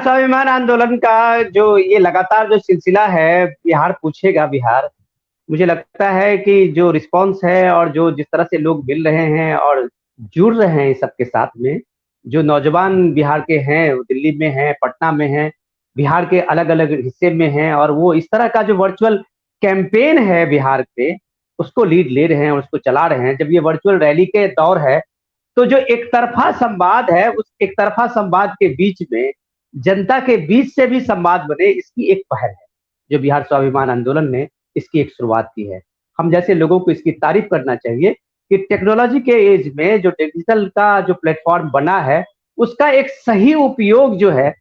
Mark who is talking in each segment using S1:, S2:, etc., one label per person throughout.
S1: स्वाभिमान आंदोलन का जो ये लगातार जो सिलसिला है, बिहार पूछेगा बिहार, मुझे लगता है कि जो रिस्पॉन्स है और जो जिस तरह से लोग मिल रहे हैं और जुड़ रहे हैं इस सबके साथ में, जो नौजवान बिहार के हैं, वो दिल्ली में हैं, पटना में हैं, बिहार के अलग-अलग हिस्से में हैं और वो इस तरह का जो वर्चुअल कैंपेन है बिहार पे, उसको लीड ले रहे हैं और उसको चला रहे हैं। जब ये वर्चुअल रैली के दौर है, तो जो एक तरफा संवाद है, उस एक तरफा संवाद के बीच में जनता के बीच से भी संवाद बने, इसकी एक पहल है, जो बिहार स्वाभिमान आंदोलन ने इसकी एक शुरुआत की है। हम जैसे लोगों को इसकी तारीफ करना चाहिए कि टेक्नोलॉजी के एज में जो डिजिटल का जो प्लेटफॉर्म बना है, उसका एक सही उपयोग जो है,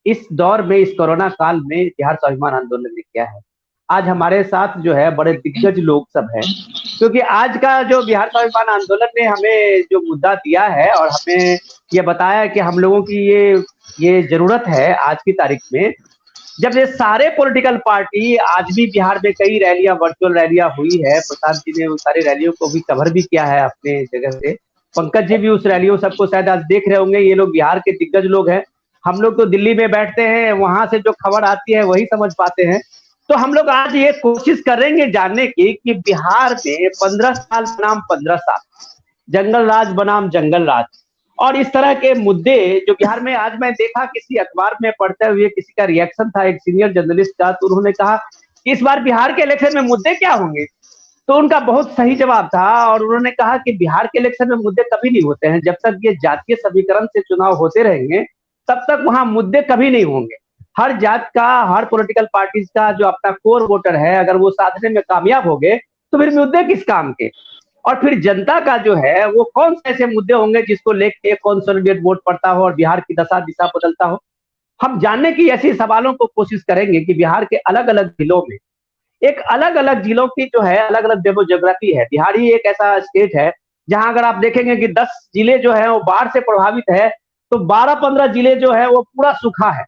S1: इस दौर में, इस कोरोना काल में बिहार स्वाभिमान आंदोलन ने किया है। आज हमारे साथ जो है बड़े दिग्गज लोग सब हैं, क्योंकि आज का जो बिहार स्वाभिमान आंदोलन ने हमें जो मुद्दा दिया है और हमें ये बताया कि हम लोगों की ये ज़रूरत है आज की तारीख में, जब ये सारे पॉलिटिकल पार्टी आज भी बिहार में कई रैलियां, वर्चुअल रैलियां हुई है, प्रशांत जी ने उन सारी रैलियों को भी कवर भी किया है अपने जगह से। पंकज जी भी उस रैलियों सबको शायद आज देख रहे होंगे, ये लोग बिहार के दिग्गज लोग हैं। हम लोग तो दिल्ली में बैठते हैं, वहां से जो खबर आती है वही समझ पाते हैं। तो हम लोग आज ये कोशिश करेंगे जानने की कि बिहार में 15 साल बनाम 15 साल, जंगल राज बनाम जंगल राज, और इस तरह के मुद्दे जो बिहार में आज मैं देखा किसी अखबार में पढ़ते हुए, किसी का रिएक्शन था एक सीनियर जर्नलिस्ट का, तो उन्होंने कहा कि इस बार बिहार के इलेक्शन में मुद्दे क्या होंगे। तो उनका बहुत सही जवाब था और उन्होंने कहा कि बिहार के इलेक्शन में मुद्दे कभी नहीं होते हैं, जब तक ये जातीय समीकरण से चुनाव होते रहेंगे तब तक वहां मुद्दे कभी नहीं होंगे। हर जात का, हर पॉलिटिकल पार्टीज का जो अपना कोर वोटर है, अगर वो साधने में कामयाब हो गए तो फिर मुद्दे किस काम के। और फिर जनता का जो है वो कौन से ऐसे मुद्दे होंगे जिसको लेके कंसोलिडेट वोट पड़ता हो और बिहार की दशा दिशा बदलता हो। हम जानने की ऐसी सवालों को कोशिश करेंगे कि बिहार के अलग अलग जिलों में, एक अलग अलग जिलों की जो है अलग अलग डेमोग्राफी है। बिहार ही एक ऐसा स्टेट है जहां अगर आप देखेंगे कि 10 जिले जो है वो बाढ़ से प्रभावित है, तो 12-15 जिले जो है वो पूरा सूखा है।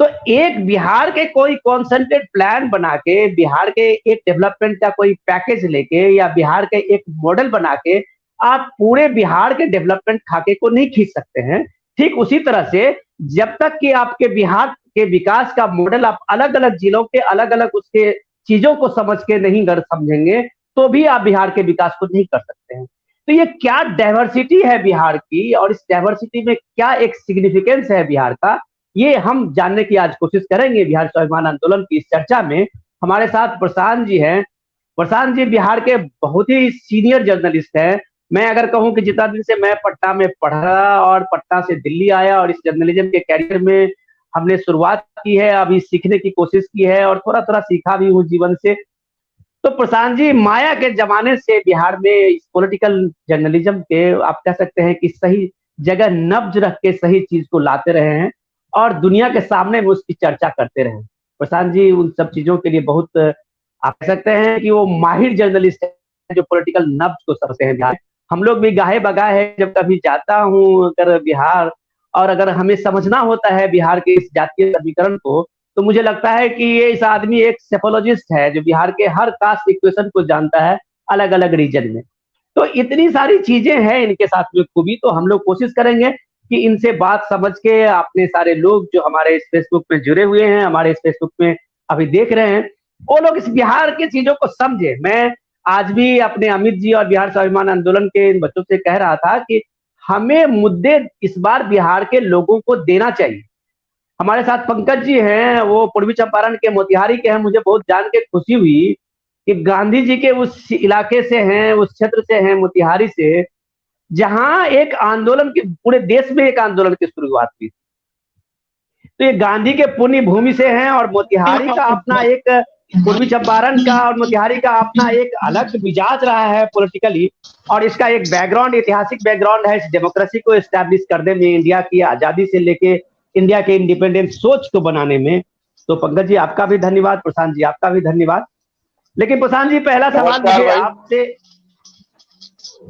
S1: तो एक बिहार के कोई कॉन्सेंट्रेट प्लान बना के, बिहार के एक डेवलपमेंट का कोई पैकेज लेके या बिहार के एक मॉडल बना के आप पूरे बिहार के डेवलपमेंट खाके को नहीं खींच सकते हैं। ठीक उसी तरह से जब तक कि आपके बिहार के विकास का मॉडल आप अलग अलग जिलों के अलग अलग उसके चीजों को समझ के नहीं कर समझेंगे, तो भी आप बिहार के विकास को नहीं कर सकते हैं। तो ये क्या डाइवर्सिटी है बिहार की और इस डाइवर्सिटी में क्या एक सिग्निफिकेंस है बिहार का, ये हम जानने की आज कोशिश करेंगे बिहार स्वाभिमान आंदोलन की इस चर्चा में। हमारे साथ प्रशांत जी हैं। प्रशांत जी बिहार के बहुत ही सीनियर जर्नलिस्ट हैं। मैं अगर कहूं कि जितना दिन से मैं पटना में पढ़ा और पटना से दिल्ली आया और इस जर्नलिज्म के कैरियर में हमने शुरुआत की है, अभी सीखने की कोशिश की है और थोड़ा थोड़ा सीखा भी हूँ जीवन से। तो प्रशांत जी, माया के जमाने से बिहार में इस पॉलिटिकल जर्नलिज्म के आप कह सकते हैं कि सही जगह नब्ज रख के सही चीज को लाते रहे हैं और दुनिया के सामने में उसकी चर्चा करते रहे। प्रशांत जी उन सब चीजों के लिए बहुत आप कह सकते हैं कि वो माहिर जर्नलिस्ट है जो पॉलिटिकल नब्ज को समझते हैं बिहार। हम लोग भी गाहे बगाए हैं, जब कभी जाता हूँ अगर बिहार और अगर हमें समझना होता है बिहार के इस जातीय समीकरण को, तो मुझे लगता है कि ये इस आदमी एक सेफोलॉजिस्ट है जो बिहार के हर कास्ट इक्वेशन को जानता है अलग अलग रीजन में। तो इतनी सारी चीजें हैं इनके साथ में खूबी, तो हम लोग कोशिश करेंगे कि इनसे बात समझ के अपने सारे लोग जो हमारे इस फेसबुक में जुड़े हुए हैं, हमारे इस फेसबुक में अभी देख रहे हैं, वो लोग इस बिहार की चीजों को समझे। मैं आज भी अपने अमित जी और बिहार स्वाभिमान आंदोलन के इन बच्चों से कह रहा था कि हमें मुद्दे इस बार बिहार के लोगों को देना चाहिए। हमारे साथ पंकज जी हैं, वो पूर्वी चंपारण के मोतिहारी के हैं। मुझे बहुत जान के खुशी हुई कि गांधी जी के उस इलाके से हैं, उस क्षेत्र से हैं, मोतिहारी से, जहां एक आंदोलन की पूरे देश में एक आंदोलन की शुरुआत हुई। तो ये गांधी के पुण्य भूमि से हैं और मोतिहारी का अपना एक, पूर्वी चंपारण का और मोतिहारी का अपना एक अलग मिजाज रहा है पॉलिटिकली, और इसका एक बैकग्राउंड, ऐतिहासिक बैकग्राउंड है इस डेमोक्रेसी को एस्टैब्लिश करने में, इंडिया की आजादी से लेके इंडिया के इंडिपेंडेंट सोच को बनाने में। तो पंकज जी आपका भी धन्यवाद, प्रशांत जी आपका भी धन्यवाद। लेकिन प्रशांत जी, पहला सवाल मुझे आपसे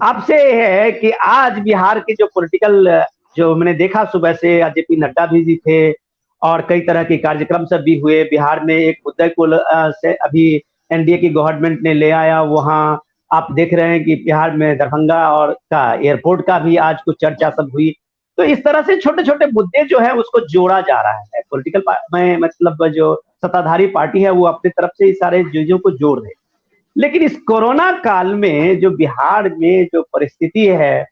S1: आपसे है कि आज बिहार के जो पॉलिटिकल, जो मैंने देखा सुबह से जेपी नड्डा भी जी थे और कई तरह के कार्यक्रम सब भी हुए बिहार में, एक मुद्दे को से अभी एनडीए की गवर्नमेंट ने ले आया। वहां आप देख रहे हैं कि बिहार में दरभंगा और का एयरपोर्ट का भी आज कुछ चर्चा सब हुई। तो इस तरह से छोटे छोटे मुद्दे जो है उसको जोड़ा जा रहा है। पॉलिटिकल में मतलब जो सत्ताधारी पार्टी है वो अपनी तरफ से इस सारे चीजों को जोड़ रहे। लेकिन इस कोरोना काल में जो बिहार में जो परिस्थिति है,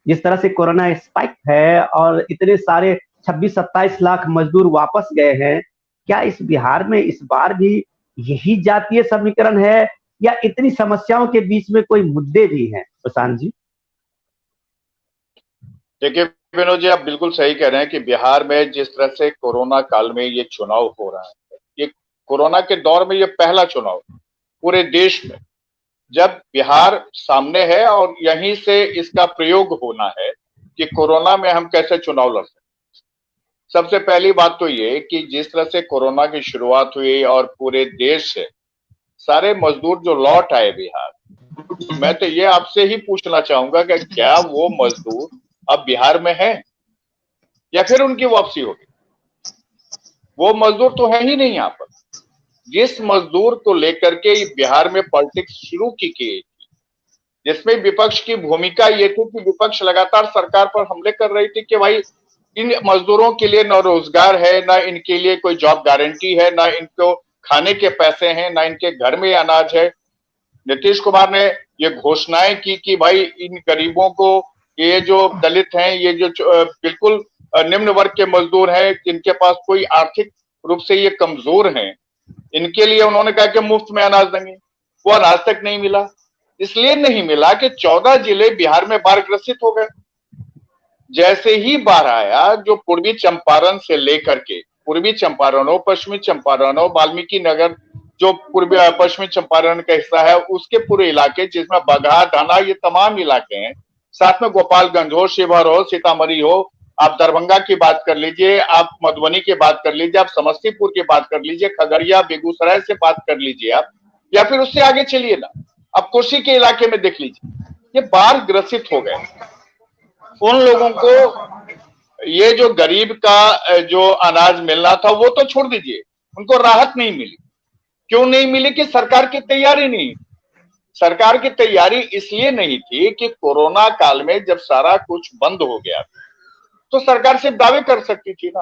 S1: जिस तरह से कोरोना स्पाइक है और इतने सारे 26-27 लाख मजदूर वापस गए हैं, क्या इस बिहार में इस बार भी यही जातीय समीकरण है या इतनी समस्याओं के बीच में कोई मुद्दे भी हैं प्रशांत जी?
S2: देखिए विनोद जी, आप बिल्कुल सही कह रहे हैं कि बिहार में जिस तरह से कोरोना काल में ये चुनाव हो रहा है, ये कोरोना के दौर में ये पहला चुनाव पूरे देश में, जब बिहार सामने है और यहीं से इसका प्रयोग होना है कि कोरोना में हम कैसे चुनाव लड़ सकते। सबसे पहली बात तो ये कि जिस तरह से कोरोना की शुरुआत हुई और पूरे देश से सारे मजदूर जो लौट आए बिहार, मैं तो ये आपसे ही पूछना चाहूंगा कि क्या वो मजदूर अब बिहार में है या फिर उनकी वापसी होगी? वो मजदूर तो है ही नहीं यहाँ पर। जिस मजदूर को लेकर के बिहार में पॉलिटिक्स शुरू की गई थी, जिसमें विपक्ष की भूमिका ये थी कि विपक्ष लगातार सरकार पर हमले कर रही थी कि भाई इन मजदूरों के लिए न रोजगार है, ना इनके लिए कोई जॉब गारंटी है, ना इनको खाने के पैसे हैं, ना इनके घर में अनाज है। नीतीश कुमार ने ये घोषणाएं की कि भाई इन गरीबों को, ये जो दलित हैं, ये जो बिल्कुल निम्न वर्ग के मजदूर हैं, जिनके पास कोई आर्थिक रूप से ये कमजोर हैं, इनके लिए उन्होंने कहा कि मुफ्त में अनाज देंगे। वो अनाज तक नहीं मिला। इसलिए नहीं मिला कि 14 जिले बिहार में बाढ़ ग्रसित हो गए। जैसे ही बाढ़ आया, जो पूर्वी चंपारण से लेकर के पूर्वी चंपारण हो, पश्चिमी चंपारण हो, वाल्मीकि नगर जो पूर्वी पश्चिमी चंपारण का हिस्सा है, उसके पूरे इलाके जिसमें बगहा, ढाना, ये तमाम इलाके हैं, साथ में गोपालगंज हो, शिवहर हो, सीतामढ़ी हो, आप दरभंगा की बात कर लीजिए, आप मधुबनी की बात कर लीजिए, आप समस्तीपुर की बात कर लीजिए, खगड़िया, बेगूसराय से बात कर लीजिए आप, या फिर उससे आगे चलिए ना, आप कोसी के इलाके में देख लीजिए, ये बाढ़ ग्रसित हो गए। उन लोगों को ये जो गरीब का जो अनाज मिलना था वो तो छोड़ दीजिए, उनको राहत नहीं मिली। क्यों नहीं मिली? कि सरकार की तैयारी नहीं। सरकार की तैयारी इसलिए नहीं थी कि कोरोना काल में जब सारा कुछ बंद हो गया तो सरकार सिर्फ दावे कर सकती थी ना,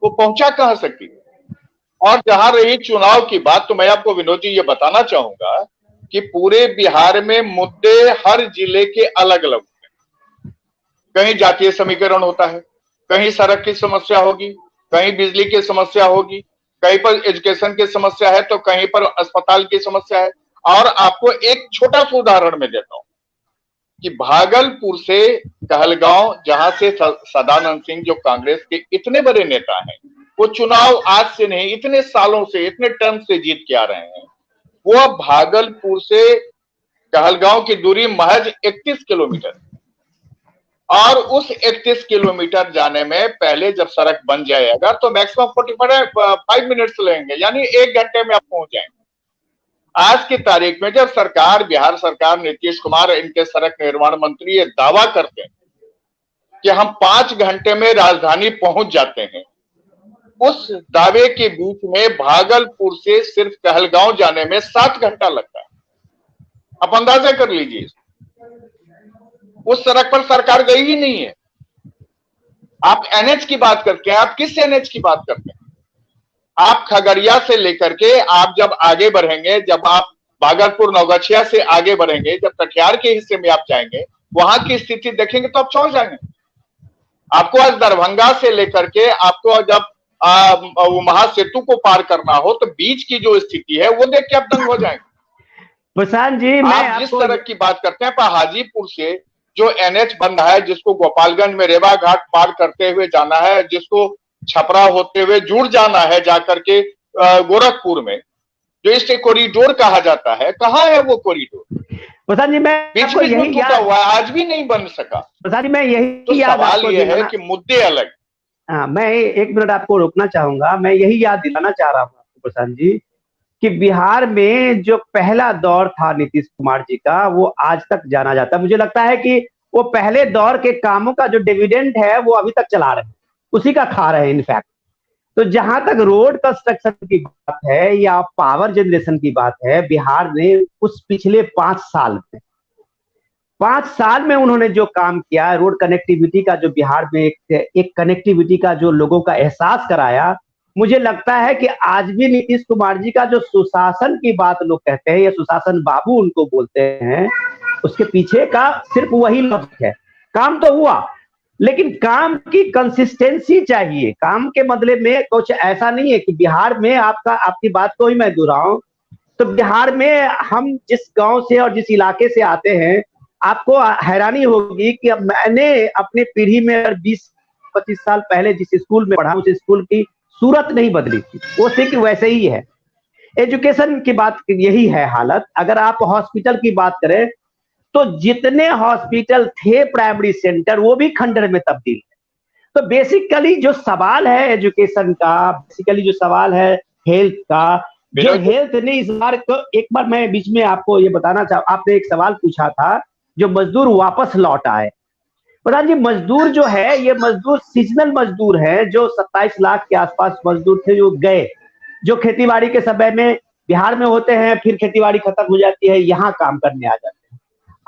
S2: वो पहुंचा कहां सकती थी। और जहां रही चुनाव की बात, तो मैं आपको विनोद जी ये बताना चाहूंगा कि पूरे बिहार में मुद्दे हर जिले के अलग अलग होते हैं। कहीं जातीय समीकरण होता है, कहीं सड़क की समस्या होगी, कहीं बिजली की समस्या होगी, कहीं पर एजुकेशन की समस्या है, तो कहीं पर अस्पताल की समस्या है। और आपको एक छोटा सा उदाहरण मैं देता हूं कि भागलपुर से कहलगांव, जहां से सदानंद सिंह जो कांग्रेस के इतने बड़े नेता हैं, वो चुनाव आज से नहीं, इतने सालों से, इतने टर्म से जीत के आ रहे हैं, वो अब भागलपुर से कहलगांव की दूरी महज 31 किलोमीटर, और उस 31 किलोमीटर जाने में पहले जब सड़क बन जाएगा तो मैक्सिमम 45 मिनट्स लगेंगे, यानी 1 घंटे में आप पहुंच जाएंगे। आज की तारीख में जब सरकार, बिहार सरकार, नीतीश कुमार, इनके सड़क निर्माण मंत्री ये दावा करते हैं कि हम 5 घंटे में राजधानी पहुंच जाते हैं, उस दावे के बीच में भागलपुर से सिर्फ कहलगांव जाने में 7 घंटा लगता है। आप अंदाजा कर लीजिए, उस सड़क पर सरकार गई ही नहीं है। आप एनएच की बात करते हैं, आप किस एनएच की बात करते हैं? आप खगड़िया से लेकर के आप जब आगे बढ़ेंगे, जब आप भागलपुर नौगछिया से आगे बढ़ेंगे, जब कटिहार के हिस्से में आप जाएंगे, वहां की स्थिति देखेंगे तो आप चौंक जाएंगे। आपको आज दरभंगा से लेकर के आपको जब महासेतु को पार करना हो तो बीच की जो स्थिति है वो देख के आप दंग हो जाएंगे।
S1: प्रशांत जी,
S2: आप जिस तरह की बात करते हैं, पर हाजीपुर से जो एनएच बन रहा है, जिसको गोपालगंज में रेवा घाट पार करते हुए जाना है, जिसको छपरा होते हुए जुड़ जाना है जाकर के गोरखपुर में, जो इससे कॉरिडोर कहा जाता है, कहाँ है वो कॉरिडोर?
S1: प्रशांत जी, मैं
S2: बीच बीच में टूटा हुआ है, आज भी नहीं बन सका।
S1: प्रशांत जी, मैं यही
S2: तो सवाल ये है कि मुद्दे अलग।
S1: हाँ, मैं 1 मिनट आपको रोकना चाहूंगा। मैं यही याद दिलाना चाह रहा हूँ आपको प्रशांत जी कि बिहार में जो पहला दौर था नीतीश कुमार जी का, वो आज तक जाना जाता है। मुझे लगता है कि वो पहले दौर के कामों का जो डिविडेंड है वो अभी तक चला रहे हैं, उसी का खा रहे हैं इनफैक्ट। तो जहां तक रोड कंस्ट्रक्शन की बात है या पावर जनरेशन की बात है, बिहार ने उस पिछले 5 साल में 5 साल में उन्होंने जो काम किया, रोड कनेक्टिविटी का जो बिहार में एक कनेक्टिविटी का जो लोगों का एहसास कराया, मुझे लगता है कि आज भी नीतीश कुमार जी का जो सुशासन की बात लोग कहते हैं या सुशासन बाबू उनको बोलते हैं, उसके पीछे का सिर्फ वही लफ्ज है। काम तो हुआ, लेकिन काम की कंसिस्टेंसी चाहिए। काम के बदले में कुछ ऐसा नहीं है कि बिहार में आपकी बात को ही मैं दोहराऊं, तो बिहार में हम जिस गांव से और जिस इलाके से आते हैं, आपको हैरानी होगी कि अब मैंने अपनी पीढ़ी में 20-25 साल पहले जिस स्कूल में पढ़ा, उस स्कूल की सूरत नहीं बदली थी, वो सिर्फ वैसे ही है। एजुकेशन की बात यही है हालत। अगर आप हॉस्पिटल की बात करें, तो जितने हॉस्पिटल थे प्राइमरी सेंटर, वो भी खंडर में तब्दील है। तो बेसिकली जो सवाल है एजुकेशन का, बेसिकली जो सवाल है हेल्थ का, जो हेल्थ ने इस बार एक बार मैं बीच में आपको ये बताना चाहूँ, आपने एक सवाल पूछा था, जो मजदूर वापस लौट आए। प्रधान जी, मजदूर जो है, ये मजदूर सीजनल मजदूर है, जो 27 लाख के आसपास मजदूर थे जो गए, जो खेतीबाड़ी के समय में बिहार में होते हैं, फिर खेतीबाड़ी खत्म हो जाती है, यहाँ काम करने आ जाते हैं।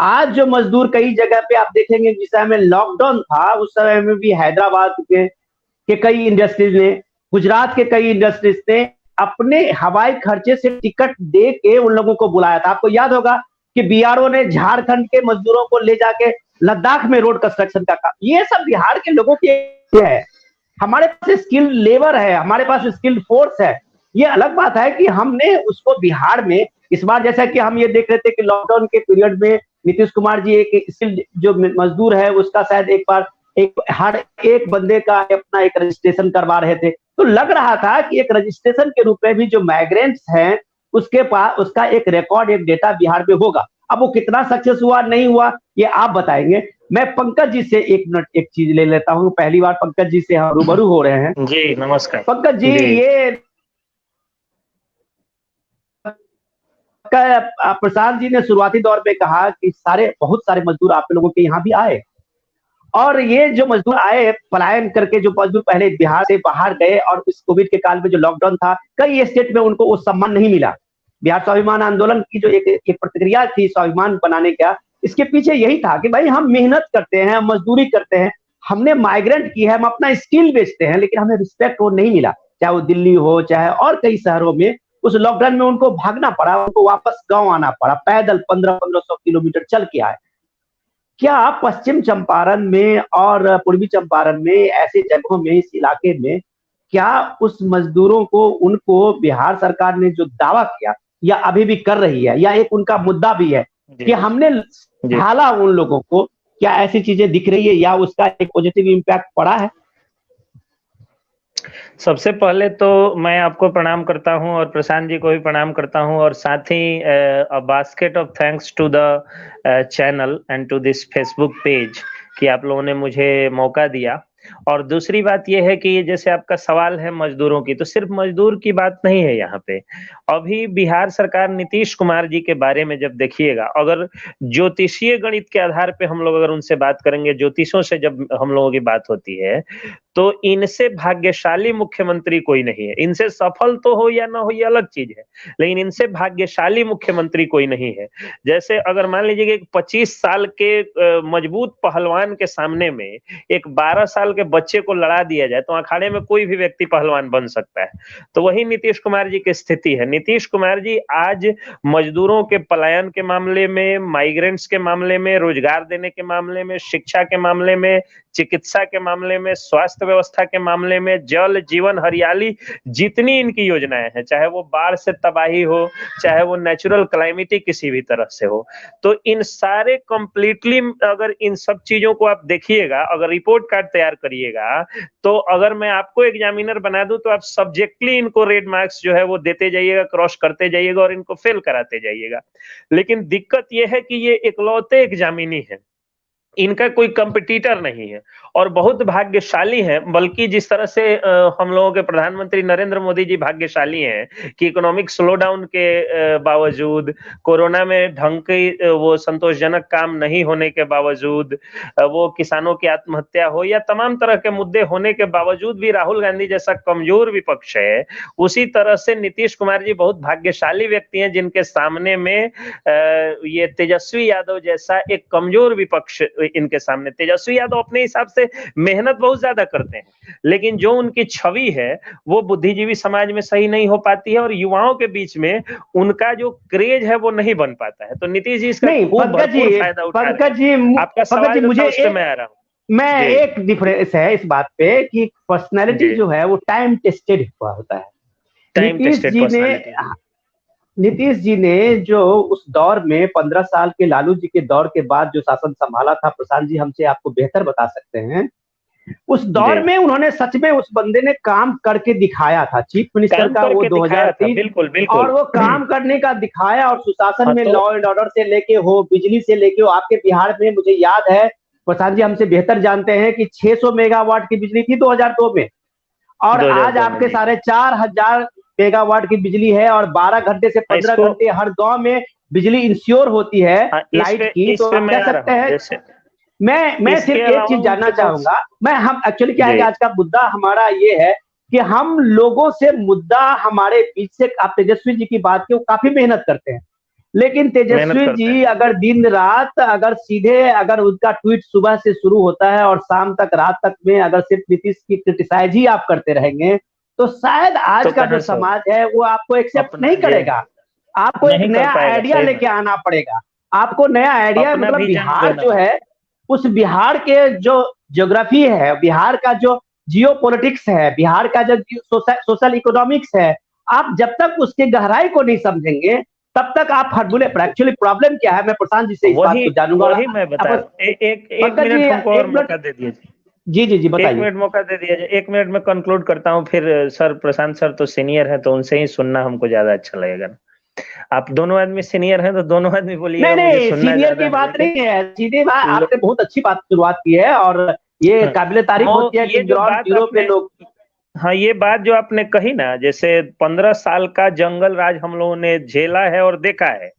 S1: आज जो मजदूर कई जगह पे आप देखेंगे, जिस समय में लॉकडाउन था, उस समय में भी हैदराबाद के कई इंडस्ट्रीज ने, गुजरात के कई इंडस्ट्रीज ने अपने हवाई खर्चे से टिकट दे के उन लोगों को बुलाया था। आपको याद होगा कि बीआरओ ने झारखंड के मजदूरों को ले जाके लद्दाख में रोड कंस्ट्रक्शन का काम, ये सब बिहार के लोगों की है। हमारे पास स्किल्ड लेबर है, हमारे पास स्किल्ड फोर्स है। ये अलग बात है कि हमने उसको बिहार में इस बार, जैसा कि हम ये देख रहे थे कि लॉकडाउन के पीरियड में नीतीश कुमार जी एक स्किल्ड जो मजदूर है उसका शायद एक बार हर एक बंदे का अपना एक रजिस्ट्रेशन करवा रहे थे, तो लग रहा था कि एक रजिस्ट्रेशन के रूप में भी जो माइग्रेंट्स हैं उसके पास उसका एक रिकॉर्ड, एक डेटा बिहार में होगा। अब वो कितना सक्सेस हुआ नहीं हुआ ये आप बताएंगे। मैं पंकज जी से 1 मिनट एक चीज ले लेता हूँ, पहली बार पंकज जी से हम रूबरू हो रहे हैं।
S3: जी नमस्कार
S1: पंकज जी, ये प्रशांत जी ने शुरुआती दौर में कहा कि बहुत सारे मजदूर आप लोगों के यहाँ भी आए, और ये जो मजदूर आए पलायन करके, जो मजदूर पहले बिहार से बाहर गए और इस कोविड के काल में जो लॉकडाउन था, कई स्टेट में उनको वो सम्मान नहीं मिला। बिहार स्वाभिमान आंदोलन की जो एक प्रतिक्रिया थी स्वाभिमान बनाने का, इसके पीछे यही था कि भाई हम मेहनत करते हैं, मजदूरी करते हैं, हमने माइग्रेंट की है, हम अपना स्किल बेचते हैं, लेकिन हमें रिस्पेक्ट वो नहीं मिला। चाहे वो दिल्ली हो, चाहे और कई शहरों में, उस लॉकडाउन में उनको भागना पड़ा, उनको वापस गांव आना पड़ा, पैदल 1500 किलोमीटर चल के आए। क्या पश्चिम चंपारण में और पूर्वी चंपारण में, ऐसे जगहों में, इस इलाके में, क्या उस मजदूरों को, उनको बिहार सरकार ने जो दावा किया या अभी भी कर रही है, या एक उनका मुद्दा भी है कि हमने ढाला उन लोगों को, क्या ऐसी चीजें दिख रही है या उसका एक पॉजिटिव इम्पैक्ट पड़ा है?
S3: सबसे पहले तो मैं आपको प्रणाम करता हूं और प्रशांत जी को भी प्रणाम करता हूं, और साथ ही a basket of thanks to the channel and to this Facebook page कि आप लोगों ने मुझे मौका दिया। और दूसरी बात ये है कि जैसे आपका सवाल है मजदूरों की, तो सिर्फ मजदूर की बात नहीं है यहाँ पे। अभी बिहार सरकार नीतीश कुमार जी के बारे में जब देखिएगा, अगर ज्योतिषीय गणित के आधार पे हम लोग अगर उनसे बात करेंगे, ज्योतिषों से जब हम लोगों की बात होती है, तो इनसे भाग्यशाली मुख्यमंत्री कोई नहीं है। इनसे सफल तो हो या ना हो ये अलग चीज है, लेकिन इनसे भाग्यशाली मुख्यमंत्री कोई नहीं है। जैसे अगर मान लीजिए कि 25 साल के मजबूत पहलवान के सामने में एक 12 साल के बच्चे को लड़ा दिया जाए, तो अखाड़े में कोई भी व्यक्ति पहलवान बन सकता है। तो वही नीतीश कुमार जी की स्थिति है। नीतीश कुमार जी आज मजदूरों के पलायन के मामले में, माइग्रेंट्स के मामले में, रोजगार देने के मामले में, शिक्षा के मामले में, चिकित्सा के मामले में, स्वास्थ्य व्यवस्था के मामले में, जल जीवन हरियाली, जितनी इनकी योजनाएं हैं, चाहे वो बाढ़ से तबाही हो, चाहे वो नेचुरल क्लाइमेटी किसी भी तरह से हो, तो इन सारे कंप्लीटली, अगर इन सब चीजों को आप देखिएगा, अगर रिपोर्ट कार्ड तैयार करिएगा, तो अगर मैं आपको एग्जामिनर बना दूं तो आप सब्जेक्टली इनको रेड मार्क्स जो है वो देते जाइएगा, क्रॉस करते जाइएगा और इनको फेल कराते जाइएगा। लेकिन दिक्कत यह है कि ये इकलौते एग्जामिनी है, इनका कोई कंपटीटर नहीं है और बहुत भाग्यशाली हैं। बल्कि जिस तरह से हम लोगों के प्रधानमंत्री नरेंद्र मोदी जी भाग्यशाली हैं कि इकोनॉमिक स्लोडाउन के बावजूद, कोरोना में ढंग के वो संतोषजनक काम नहीं होने के बावजूद, वो किसानों की आत्महत्या हो या तमाम तरह के मुद्दे होने के बावजूद भी राहुल गांधी जैसा कमजोर विपक्ष है, उसी तरह से नीतीश कुमार जी बहुत भाग्यशाली व्यक्ति हैं जिनके सामने में ये तेजस्वी यादव जैसा एक कमजोर विपक्ष इनके सामने। तेजस्वी यादव अपने हिसाब से मेहनत बहुत ज्यादा करते हैं, लेकिन जो उनकी छवि है वो बुद्धिजीवी समाज में सही नहीं हो पाती है और युवाओं के बीच में उनका जो क्रेज है वो नहीं बन पाता है। तो नीतीश जी इसका खूब भरपूर फायदा उठा रहे हैं। आपका सवाल जो था उस पे मैं आ रहा हूँ।
S1: मैं एक डिफरेंस है इस बात पे कि पर्सनैलिटी जो है वो टाइम टेस्टेड हुआ होता है। नीतीश जी ने जो उस दौर में 15 साल के लालू जी के दौर के बाद जो शासन संभाला था, प्रशांत जी हमसे आपको बेहतर बता सकते हैं, उस दौर में उन्होंने सच में उस बंदे ने काम करके दिखाया था। चीफ मिनिस्टर का वो 2003
S3: बिल्कुल बिल्कुल
S1: और वो काम करने का दिखाया और सुशासन में लॉ एंड ऑर्डर से लेके हो, बिजली से लेके हो। आपके बिहार में मुझे याद है, प्रशांत जी हमसे बेहतर जानते हैं कि 600 मेगावाट की बिजली थी 2002 में और आज आपके 4,500 मेगावाट की बिजली है और 12 घंटे से 15 घंटे हर गांव में बिजली इंश्योर होती है लाइट की। तो आप कह सकते हैं मैं सिर्फ एक चीज जानना चाहूंगा, हम एक्चुअली क्या है कि आज का मुद्दा हमारा ये है कि हम लोगों से मुद्दा हमारे बीच से, आप तेजस्वी जी की बात की, वो काफी मेहनत करते हैं, लेकिन तेजस्वी जी अगर दिन रात अगर उनका ट्वीट सुबह से शुरू होता है और शाम तक रात तक में अगर सिर्फ नीतीश की क्रिटिसाइज ही आप करते रहेंगे तो शायद आज का जो समाज है वो आपको एक्सेप्ट नहीं करेगा। आपको एक नया आइडिया लेके आना पड़ेगा। आपको नया आइडिया, मतलब बिहार जो है, उस बिहार के जो ज्योग्राफी है, बिहार का जो जियो पॉलिटिक्स है, बिहार का जो सोशल इकोनॉमिक्स है, आप जब तक उसके गहराई को नहीं समझेंगे तब तक आप हटबुले। एक्चुअली प्रॉब्लम क्या है, मैं प्रशांत जी से इस बात को जानूंगा।
S3: वही मैं बता रहा हूं। एक मिनट हमको और मौका दे दीजिए।
S1: जी बताइए।
S3: 1 मिनट मौका दे दीजिए। 1 मिनट में कंक्लूड करता हूं, फिर सर प्रशांत सर तो सीनियर है तो उनसे ही सुनना हमको ज्यादा अच्छा लगेगा। आप दोनों आदमी सीनियर हैं तो दोनों आदमी बोलिए।
S1: नहीं, सीनियर की बात नहीं है, सीधे बात, आपने बहुत अच्छी बात शुरुआत की है और ये काबिले तारीफ होती है कि ग्राउंड जीरो पे लोग।
S3: हाँ, ये बात जो आपने कही ना, जैसे 15 साल का जंगल राज हम लोगों ने झेला है और देखा है,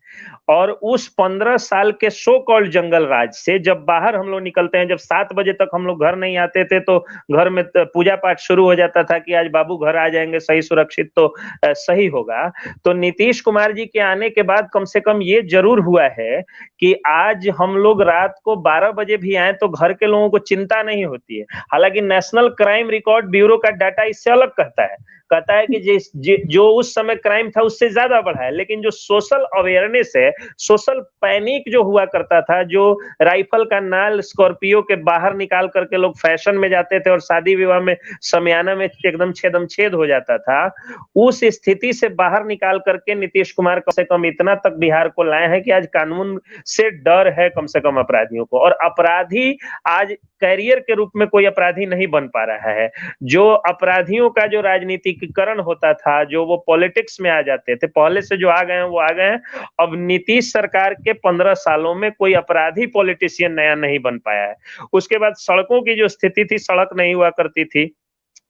S3: और उस 15 साल के सो कॉल्ड जंगल राज से जब बाहर हम लोग निकलते हैं, जब 7 बजे तक हम लोग घर नहीं आते थे तो घर में पूजा पाठ शुरू हो जाता था कि आज बाबू घर आ जाएंगे, सही सुरक्षित तो सही होगा। तो नीतीश कुमार जी के आने के बाद कम से कम ये जरूर हुआ है कि आज हम लोग रात को 12 बजे भी आए तो घर के लोगों को चिंता नहीं होती है। हालांकि नेशनल क्राइम रिकॉर्ड ब्यूरो का डाटा इससे अलग कहता है कि जो उस समय क्राइम था उससे ज्यादा बढ़ा है, लेकिन जो सोशल अवेयरनेस है, सोशल पैनिक जो हुआ करता था, जो राइफल का नाल स्कॉर्पियो के बाहर निकाल करके लोग फैशन में जाते थे और शादी विवाह में समियाना में एकदम छेद हो जाता था, उस स्थिति से बाहर निकाल करके नीतीश कुमार कम से कम इतना तक बिहार को लाए हैं कि आज कानून से डर है कम से कम अपराधियों को, और अपराधी आज कैरियर के रूप में कोई अपराधी नहीं बन पा रहा है। जो अपराधियों का जो राजनीतिकरण होता था, जो वो पॉलिटिक्स में आ जाते थे, पहले से जो आ गए हैं वो आ गए हैं। अब नीतीश सरकार के 15 सालों में कोई अपराधी पॉलिटिशियन नया नहीं बन पाया है। उसके बाद सड़कों की जो स्थिति थी, सड़क नहीं हुआ करती थी,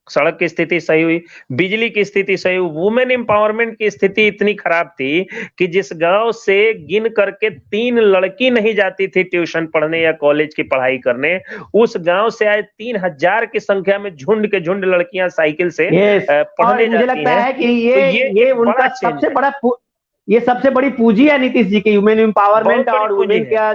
S3: सड़क की स्थिति सही हुई, बिजली की स्थिति सही हुई, वुमेन एम्पावरमेंट की स्थिति इतनी खराब थी कि जिस गांव से गिन करके 3 लड़की नहीं जाती थी ट्यूशन पढ़ने या कॉलेज की पढ़ाई करने, उस गांव से आज 3000 की संख्या में झुंड के झुंड लड़कियां साइकिल से पढ़ने जाती हैं। मुझे लगता है कि
S1: ये उनका सबसे बड़ी पूंजी है नीतीश जी की, वुमेन एम्पावरमेंट और वुमेन का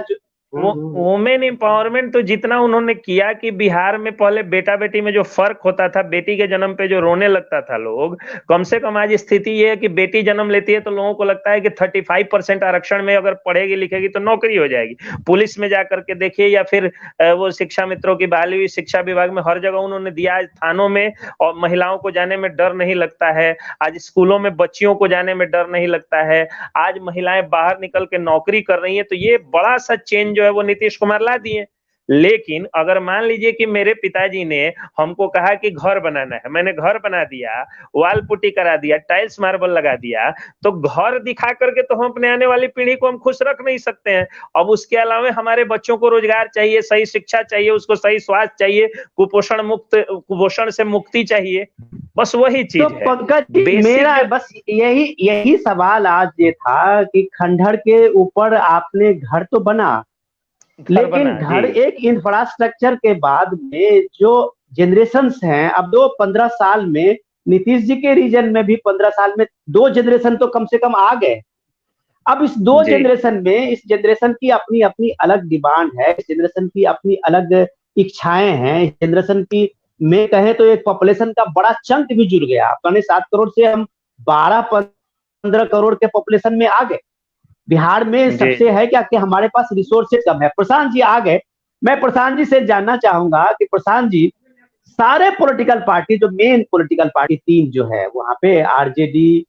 S3: वुमेन एम्पावरमेंट तो जितना उन्होंने किया कि बिहार में पहले बेटा बेटी में जो फर्क होता था, बेटी के जन्म पे जो रोने लगता था लोग, कम से कम आज स्थिति ये है कि बेटी जन्म लेती है तो लोगों को लगता है कि 35% आरक्षण में अगर पढ़ेगी लिखेगी तो नौकरी हो जाएगी। पुलिस में जाकर के देखिए, या फिर वो शिक्षा मित्रों की बहाली हुई, शिक्षा विभाग में हर जगह उन्होंने दिया। आज थानों में और महिलाओं को जाने में डर नहीं लगता है, आज स्कूलों में बच्चियों को जाने में डर नहीं लगता है, आज महिलाएं बाहर निकल के नौकरी कर रही है। तो ये बड़ा सा चेंज जो है वो नीतीश कुमार ला दिए। लेकिन अगर मान लीजिए कि मेरे पिताजी ने हमको कहा कि घर बनाना है, मैंने घर बना दिया, वॉल पुट्टी करा दिया, टाइल्स मार्बल लगा दिया, तो घर दिखा करके तो हम अपने आने वाली पीढ़ी को हम खुश रख नहीं सकते हैं। अब उसके अलावा हमारे बच्चों को रोजगार चाहिए, सही शिक्षा चाहिए, उसको सही स्वास्थ्य चाहिए, कुपोषण से मुक्ति चाहिए, बस वही
S1: तो
S3: चीज है।
S1: पंकज जी,
S3: बेसिक
S1: मेरा बस यही सवाल आज ये था कि खंडहर के ऊपर आपने घर तो बना,
S3: घर बना
S1: लेकिन घर
S3: जी,
S1: एक इंफ्रास्ट्रक्चर के बाद में जो जनरेशन्स हैं, अब 15 साल में नीतीश जी के रीजन में भी 15 साल में 2 जनरेशन तो कम से कम आ गए। अब इस 2
S3: जी,
S1: जनरेशन में इस जनरेशन की अपनी अपनी अलग डिमांड है, इस जनरेशन की अपनी अलग इच्छाएं हैं, इस जनरेशन की में कहें तो एक पॉपुलेशन का बड़ा चंक भी जुड़ गया। पौने 7 करोड़ से हम 12-15 करोड़ के पॉपुलेशन में आ गए। बिहार में
S3: जी,
S1: सबसे है क्या कि हमारे पास रिसोर्सेज कम है। प्रशांत जी आ गए, मैं प्रशांत जी से जानना चाहूंगा कि प्रशांत जी, सारे पॉलिटिकल पार्टी, जो मेन पॉलिटिकल पार्टी 3 जो है वहां पे आरजेडी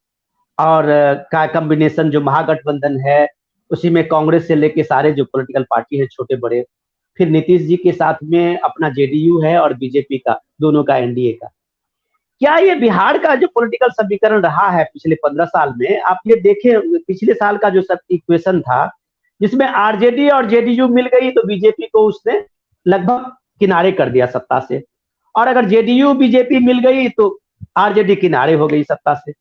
S1: और का कॉम्बिनेशन जो महागठबंधन है, उसी में कांग्रेस से लेके सारे जो पॉलिटिकल पार्टी है छोटे बड़े, फिर नीतीश जी के साथ में अपना जेडीयू है और बीजेपी का, दोनों का एनडीए का। क्या ये बिहार का जो पॉलिटिकल समीकरण रहा है पिछले 15 साल में, आप ये देखें पिछले साल का जो सब इक्वेशन था, जिसमें आरजेडी और जेडीयू मिल गई तो बीजेपी को उसने लगभग किनारे कर दिया सत्ता से, और अगर जेडीयू बीजेपी मिल गई तो आरजेडी किनारे हो गई सत्ता से।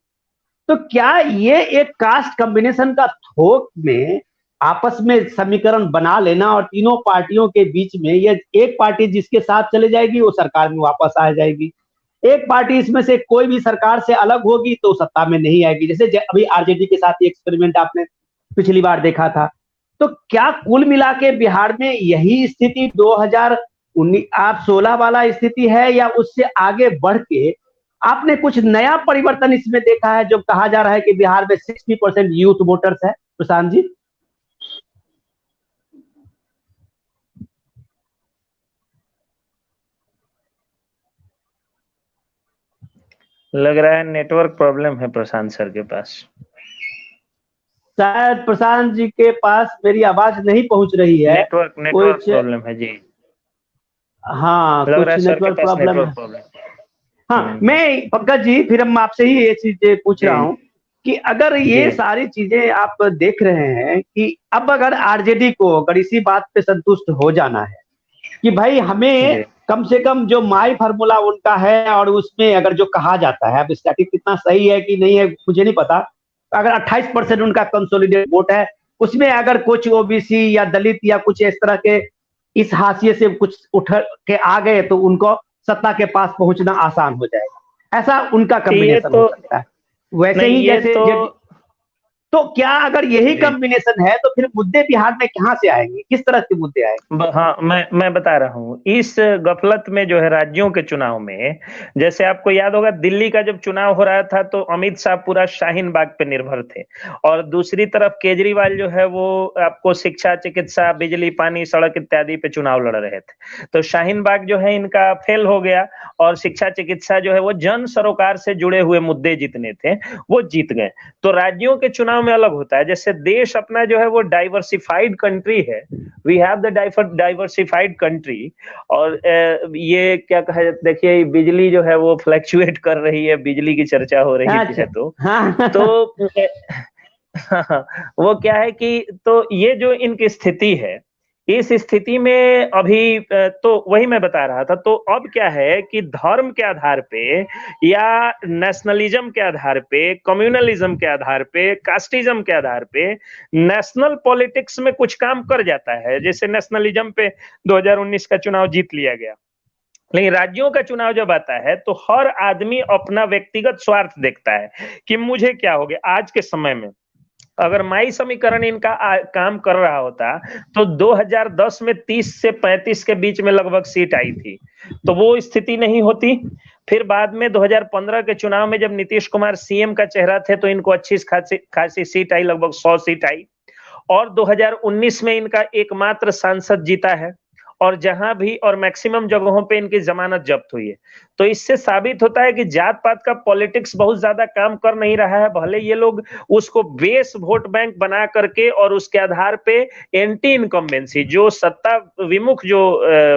S1: तो क्या ये एक कास्ट कॉम्बिनेशन का थोक में आपस में समीकरण बना लेना और तीनों पार्टियों के बीच में ये एक पार्टी जिसके साथ चले जाएगी वो सरकार में वापस आ जाएगी, एक पार्टी इसमें से कोई भी सरकार से अलग होगी तो सत्ता में नहीं आएगी, जैसे अभी आरजेडी के साथ एक्सपेरिमेंट आपने पिछली बार देखा था। तो क्या कुल मिला के बिहार में यही स्थिति 2016 वाला स्थिति है, या उससे आगे बढ़ के आपने कुछ नया परिवर्तन इसमें देखा है? जो कहा जा रहा है कि बिहार में 60% यूथ वोटर्स है, प्रशांत जी।
S3: लग रहा है नेटवर्क प्रॉब्लम है प्रशांत सर के पास।
S1: शायद प्रशांत जी के पास मेरी आवाज नहीं पहुंच रही है।
S3: नेटवर्क
S1: कुछ,
S3: प्रॉब्लम है जी,
S1: हाँ
S3: लग रहा
S1: कुछ
S3: है सर के
S1: नेटवर्क
S3: पास
S1: प्रॉब्लम
S3: नेटवर्क
S1: है।
S3: प्रॉब्लम।
S1: हाँ, मैं पंकज जी फिर हम आपसे ही ये चीज पूछ रहा
S3: जी,
S1: हूँ कि अगर ये
S3: जी,
S1: सारी चीजें आप देख रहे हैं कि अब अगर आरजेडी को अगर इसी बात पे संतुष्ट हो जाना है कि भाई हमें
S3: जी,
S1: कम से कम जो माई फार्मूला उनका है, और उसमें अगर जो कहा जाता है, अब स्टैटिक कितना सही है कि नहीं है मुझे नहीं पता, अगर 28% उनका कंसोलिडेट वोट है, उसमें अगर कुछ ओबीसी या दलित या कुछ इस तरह के इस हाशिए से कुछ उठ के आ गए तो उनको सत्ता के पास पहुंचना आसान हो जाएगा, ऐसा उनका
S3: ये
S1: कॉम्बिनेशन हो
S3: तो
S1: सकता है। वैसे
S3: नहीं,
S1: ही
S3: ये
S1: जैसे
S3: तो
S1: तो क्या अगर यही
S3: जी,
S1: कॉम्बिनेशन है तो फिर मुद्दे बिहार में कहां से आएंगे, किस तरह के मुद्दे आएंगे?
S3: हाँ, मैं बता रहा हूँ, इस गफलत में जो है राज्यों के चुनाव में, जैसे आपको याद होगा दिल्ली का जब चुनाव हो रहा था तो अमित शाह पूरा शाहीन बाग पे निर्भर थे, और दूसरी तरफ केजरीवाल जो है वो आपको शिक्षा, चिकित्सा, बिजली, पानी, सड़क इत्यादि पे चुनाव लड़ रहे थे। तो शाहीन बाग जो है इनका फेल हो गया, और शिक्षा, चिकित्सा जो है वो जन सरोकार से जुड़े हुए मुद्दे जितने थे वो जीत गए। तो राज्यों के चुनाव में अलग होता है, जैसे देश अपना जो है वो डाइवर्सिफाइड कंट्री है, we have the diversified country. और ये क्या कहा, देखिए बिजली जो है वो फ्लक्चुएट कर रही है, बिजली की चर्चा हो रही
S1: अच्छा,
S3: है
S1: हाँ।
S3: तो वो क्या है कि तो ये जो इनकी स्थिति है, इस स्थिति में अभी तो वही मैं बता रहा था। तो अब क्या है कि धर्म के आधार पे या नेशनलिज्म के आधार पे, कम्युनलिज्म के आधार पे, कास्टिज्म के आधार पे नेशनल पॉलिटिक्स में कुछ काम कर जाता है। जैसे नेशनलिज्म पे 2019 का चुनाव जीत लिया गया, लेकिन राज्यों का चुनाव जब आता है तो हर आदमी अपना व्यक्तिगत स्वार्थ देखता है कि मुझे क्या हो गया। आज के समय में अगर माई समीकरण इनका काम कर रहा होता तो 2010 में 30 से 35 के बीच में लगभग सीट आई थी, तो वो स्थिति नहीं होती। फिर बाद में 2015 के चुनाव में जब नीतीश कुमार सीएम का चेहरा थे तो इनको अच्छी खासी सीट आई, लगभग 100 सीट आई, और 2019 में इनका एकमात्र सांसद जीता है, और जहां भी और मैक्सिमम जगहों पे इनकी जमानत जब्त हुई है। तो इससे साबित होता है कि जात पात का पॉलिटिक्स बहुत ज्यादा काम कर नहीं रहा है। भले ये लोग उसको बेस वोट बैंक बना करके और उसके आधार पे एंटी इनकम्बेंसी, जो सत्ता विमुख जो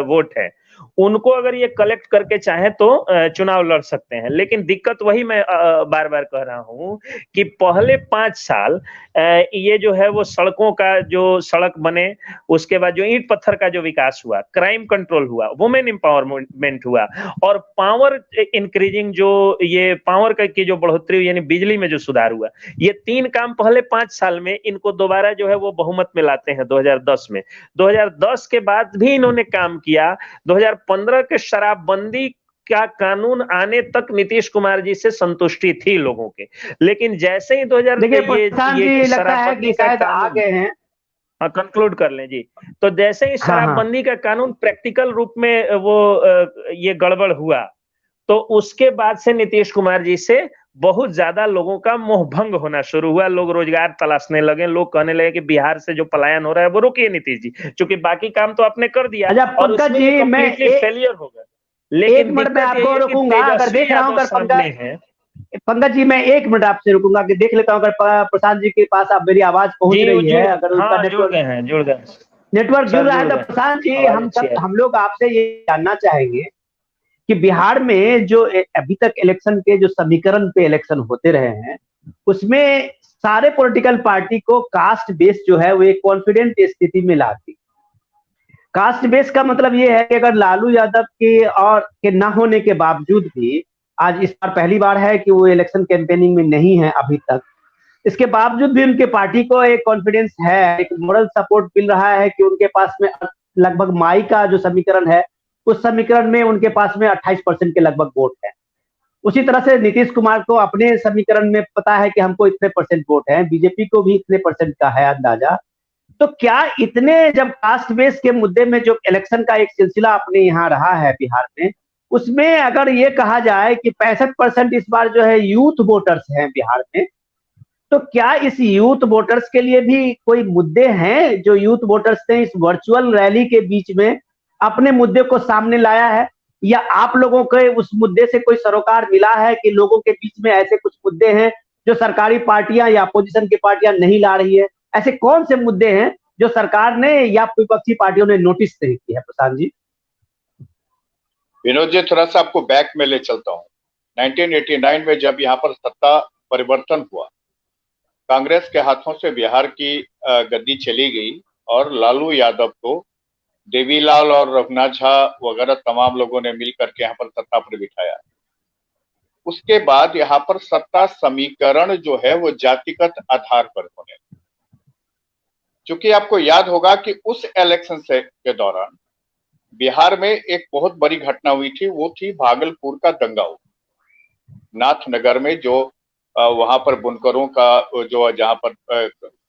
S3: वोट है, उनको अगर ये कलेक्ट करके चाहे तो चुनाव लड़ सकते हैं। लेकिन दिक्कत वही मैं बार बार कह रहा हूं कि पहले 5 साल ये जो है वो सड़कों का जो सड़क बने, उसके बाद जो ईंट पत्थर का जो विकास हुआ, क्राइम कंट्रोल हुआ, वुमेन एम्पावरमेंट हुआ, और पावर इंक्रीजिंग जो ये पावर की जो बढ़ोतरी हुई, यानी बिजली में जो सुधार हुआ, ये 3 काम पहले 5 साल में इनको दोबारा जो है वो बहुमत में लाते हैं 2010 में। 2010 के बाद भी इन्होंने काम किया। 2015 के शराबबंदी का कानून आने तक नीतीश कुमार जी से संतुष्टि थी लोगों के, लेकिन जैसे ही 2000
S1: देखिए प्रशांत जी, लगता है कि शायद आ गए हैं।
S3: हाँ, कंक्लूड कर लें जी। तो जैसे ही
S1: हाँ हाँ
S3: शराबबंदी का कानून प्रैक्टिकल रूप में वो ये गड़बड़ हुआ, तो उसके बाद से नीतीश कुमार जी से बहुत ज्यादा लोगों का मोह भंग होना शुरू हुआ। लोग रोजगार तलाशने लगे, लोग कहने लगे कि बिहार से जो पलायन हो रहा है वो रोकिए नीतीश जी, क्योंकि बाकी काम तो आपने कर दिया।
S1: अच्छा
S3: और
S1: पंकज
S3: उसमें
S1: जी,
S3: ये
S1: मैं
S3: कंप्लीटली फेलियर हो गया। लेकिन
S1: एक मिनट में
S3: दिक्कत
S1: आपको
S3: यही है कि
S1: रुकूंगा, अगर
S3: तेजस्वी
S1: देख रहा हूँ
S3: यादव
S1: अगर
S3: सामने है।
S1: पंकज जी, मैं 1 मिनट आपसे रुकूंगा कि देख लेता हूँ अगर प्रशांत जी के पास आप मेरी आवाज पहुंच
S3: जी वो
S1: रही है, अगर उनका
S3: हाँ, जुड़ गए हैं, जुड़ गए
S1: नेटवर्क जुड़
S3: सब,
S1: रहा है।
S3: जुड़
S1: तो
S3: गए,
S1: प्रशांत जी,
S3: आवाज अच्छी है।
S1: हम लोग आपसे ये जानना चाहेंगे कि बिहार में जो अभी तक इलेक्शन के जो समीकरण पे इलेक्शन होते रहे हैं, उसमें सारे पॉलिटिकल पार्टी को कास्ट बेस जो है वो एक कॉन्फिडेंट स्थिति में लाती। कास्ट बेस का मतलब ये है कि अगर लालू यादव के न होने के बावजूद भी, आज इस बार पहली बार है कि वो इलेक्शन कैंपेनिंग में नहीं है अभी तक, इसके बावजूद भी उनके पार्टी को एक कॉन्फिडेंस है, एक मोरल सपोर्ट मिल रहा है कि उनके पास में लगभग माई का जो समीकरण है, उस समीकरण में उनके पास में 28% के लगभग वोट है। उसी तरह से नीतीश कुमार को अपने समीकरण में पता है कि हमको इतने परसेंट वोट है, बीजेपी को भी इतने परसेंट का है अंदाजा। तो क्या इतने जब कास्ट बेस के मुद्दे में जो इलेक्शन का एक सिलसिला अपने यहाँ रहा है बिहार में, उसमें अगर ये कहा जाए कि 65% इस बार जो है यूथ वोटर्स हैं बिहार में, तो क्या इस यूथ वोटर्स के लिए भी कोई मुद्दे हैं जो यूथ वोटर्स ने इस वर्चुअल रैली के बीच में अपने मुद्दे को सामने लाया है, या आप लोगों के उस मुद्दे से कोई सरोकार मिला है कि लोगों के बीच में ऐसे कुछ मुद्दे हैं जो सरकारी पार्टियां या अपोजिशन की पार्टियां नहीं ला रही है? ऐसे कौन से मुद्दे हैं जो सरकार ने या विपक्षी पार्टियों ने नोटिस नहीं की है? प्रशांत जी।
S2: विनोद जी, थोड़ा सा आपको बैक में ले चलता हूँ। 1989 में जब यहाँ पर सत्ता परिवर्तन हुआ, कांग्रेस के हाथों से बिहार की गद्दी चली गई और लालू यादव को देवीलाल और रघुनाथ झा वगैरह तमाम लोगों ने मिलकर के यहाँ पर सत्ता पर बिठाया। उसके बाद यहाँ पर सत्ता समीकरण जो है वो जातिगत आधार पर होने, क्योंकि आपको याद होगा कि उस इलेक्शन से के दौरान बिहार में एक बहुत बड़ी घटना हुई थी, वो थी भागलपुर का दंगा। नाथनगर में जो वहां पर बुनकरों का जो जहां पर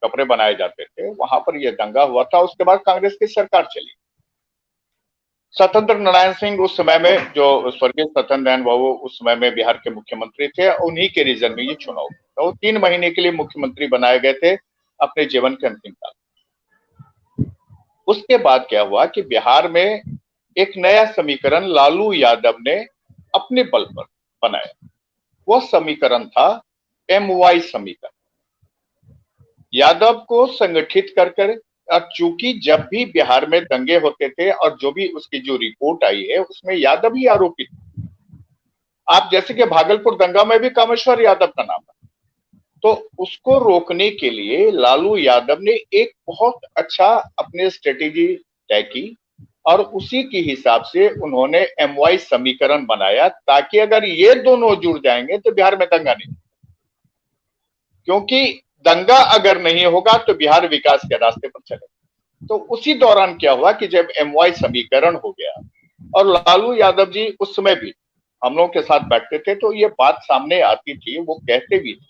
S2: कपड़े बनाए जाते थे, वहां पर यह दंगा हुआ था। उसके बाद कांग्रेस की सरकार चली। सत्येंद्र नारायण सिंह उस समय में, जो स्वर्गीय सत्येंद्र नारायण बाबू उस समय में बिहार के मुख्यमंत्री थे, उन्हीं के रीजन में ये चुनाव, तो वो 3 महीने के लिए मुख्यमंत्री बनाए गए थे अपने जीवन के अंतिम काल। उसके बाद क्या हुआ कि बिहार में एक नया समीकरण लालू यादव ने अपने बल पर बनाया। वह समीकरण था MY समीकरण। यादव को संगठित कर और चूंकि जब भी बिहार में दंगे होते थे और जो भी उसकी जो रिपोर्ट आई है उसमें यादव ही आरोपित, आप जैसे कि भागलपुर दंगा में भी कामेश्वर यादव का नाम है, तो उसको रोकने के लिए लालू यादव ने एक बहुत अच्छा अपने स्ट्रेटेजी तय की और उसी के हिसाब से उन्होंने MY समीकरण बनाया, ताकि अगर ये दोनों जुड़ जाएंगे तो बिहार में दंगा नहीं, क्योंकि दंगा अगर नहीं होगा तो बिहार विकास के रास्ते पर चलेगा। तो उसी दौरान क्या हुआ कि जब MY समीकरण हो गया और लालू यादव जी उस समय भी हम लोगों के साथ बैठते थे, तो ये बात सामने आती थी, वो कहते भी थे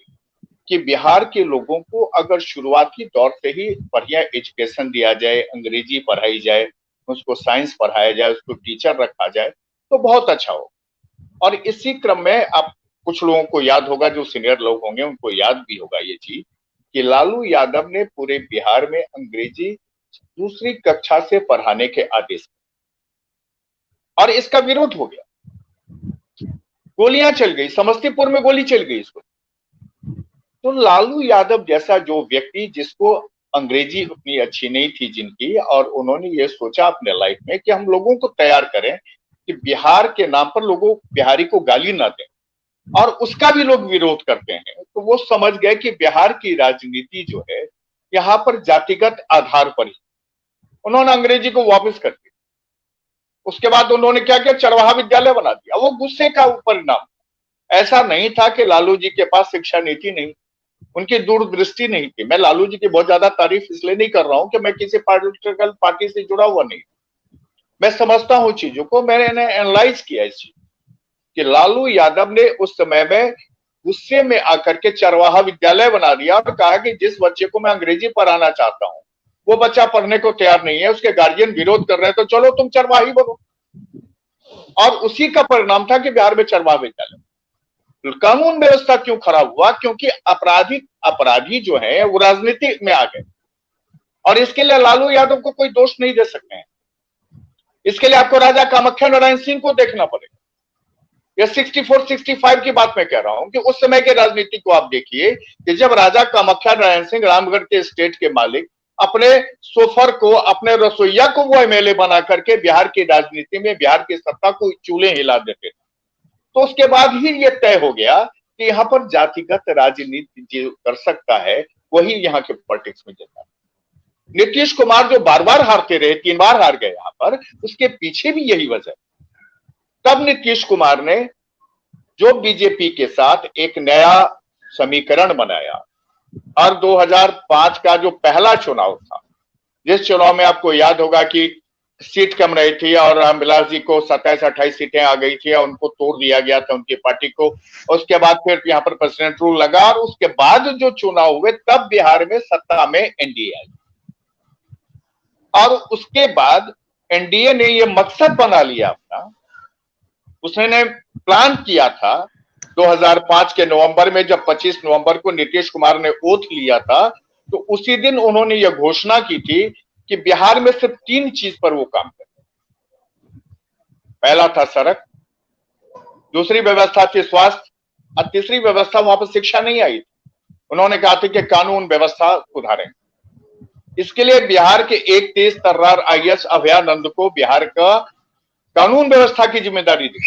S2: कि बिहार के लोगों को अगर शुरुआती दौर से ही बढ़िया एजुकेशन दिया जाए, अंग्रेजी पढ़ाई जाए, उसको साइंस पढ़ाया जाए, उसको टीचर रखा जाए तो बहुत अच्छा हो। और इसी क्रम में आप कुछ लोगों को याद होगा, जो सीनियर लोग होंगे उनको याद भी होगा ये चीज, कि लालू यादव ने पूरे बिहार में अंग्रेजी 2री कक्षा से पढ़ाने के आदेश, और इसका विरोध हो गया, गोलियां चल गई, समस्तीपुर में गोली चल गई इसको। तो लालू यादव जैसा जो व्यक्ति, जिसको अंग्रेजी उतनी अच्छी नहीं थी जिनकी, और उन्होंने ये सोचा अपने लाइफ में कि हम लोगों को तैयार करें कि बिहार के नाम पर लोगों बिहारी को गाली ना दें, और उसका भी लोग विरोध करते हैं, तो वो समझ गए कि बिहार की राजनीति जो है यहाँ पर जातिगत आधार पर ही, उन्होंने अंग्रेजी को वापस कर दिया। उसके बाद उन्होंने क्या किया, चरवाहा विद्यालय बना दिया। वो गुस्से का परिणाम, ऐसा नहीं था कि लालू जी के पास शिक्षा नीति नहीं, उनकी दूरदृष्टि नहीं थी। मैं लालू जी की बहुत ज्यादा तारीफ इसलिए नहीं कर रहा हूं कि मैं किसी पॉलिटिकल पार्टी से जुड़ा हुआ नहीं, मैं समझता हूं चीजों को, मैंने एनालाइज किया इस चीज कि लालू यादव ने उस समय में गुस्से में आकर के चरवाहा विद्यालय बना दिया और कहा कि जिस बच्चे को मैं अंग्रेजी पढ़ाना चाहता हूं वो बच्चा पढ़ने को तैयार नहीं है, उसके गार्जियन विरोध कर रहे हैं, तो चलो तुम चरवाही बनो। और उसी का परिणाम था कि बिहार में चरवाहा विद्यालय। कानून व्यवस्था क्यों खराब हुआ? क्योंकि अपराधी जो है वो राजनीति में आ गए, और इसके लिए लालू यादव को कोई दोष नहीं दे सकते हैं। इसके लिए आपको राजा कामाख्या नारायण सिंह को देखना पड़ेगा। ये 64-65 की बात मैं कह रहा हूं कि उस समय के राजनीति को आप देखिए कि जब राजा कामाख्या नारायण सिंह, रामगढ़ के स्टेट के मालिक, अपने सोफर को, अपने रसोईया को वो एमएलए बना करके बिहार की राजनीति में बिहार की सत्ता को चूल्हे हिला देते थे। तो उसके बाद ही ये तय हो गया कि यहाँ पर जातिगत राजनीति जो कर सकता है वही यहाँ के पॉलिटिक्स में जाता है। नीतीश कुमार जो बार बार हारते रहे, 3 बार हार गए यहाँ पर, उसके पीछे भी यही वजह है। तब नीतीश कुमार ने जो बीजेपी के साथ एक नया समीकरण बनाया, और 2005 का जो पहला चुनाव था, जिस चुनाव में आपको याद होगा कि सीट कम रही थी और रामविलास जी को 27-28 सीटें आ गई थी और उनको तोड़ दिया गया था उनकी पार्टी को। उसके बाद फिर यहाँ पर प्रेसिडेंट रूल लगा, और उसके बाद जो चुनाव हुए तब बिहार में सत्ता में एनडीए आई, और उसके बाद एनडीए ने ये मकसद बना लिया अपना, उसने प्लान किया था 2005 के नवंबर में, जब 25 नवंबर को नीतीश कुमार ने ओथ लिया था, तो उसी दिन उन्होंने यह घोषणा की थी कि बिहार में सिर्फ 3 चीज पर वो काम करें। पहला था सड़क, दूसरी व्यवस्था थी स्वास्थ्य, और तीसरी व्यवस्था, वहां पर शिक्षा नहीं आई थी, उन्होंने कहा था कि कानून व्यवस्था सुधारें। इसके लिए बिहार के एक तेज तर्रार आईएएस अभयानंद को बिहार का कानून व्यवस्था की जिम्मेदारी दी,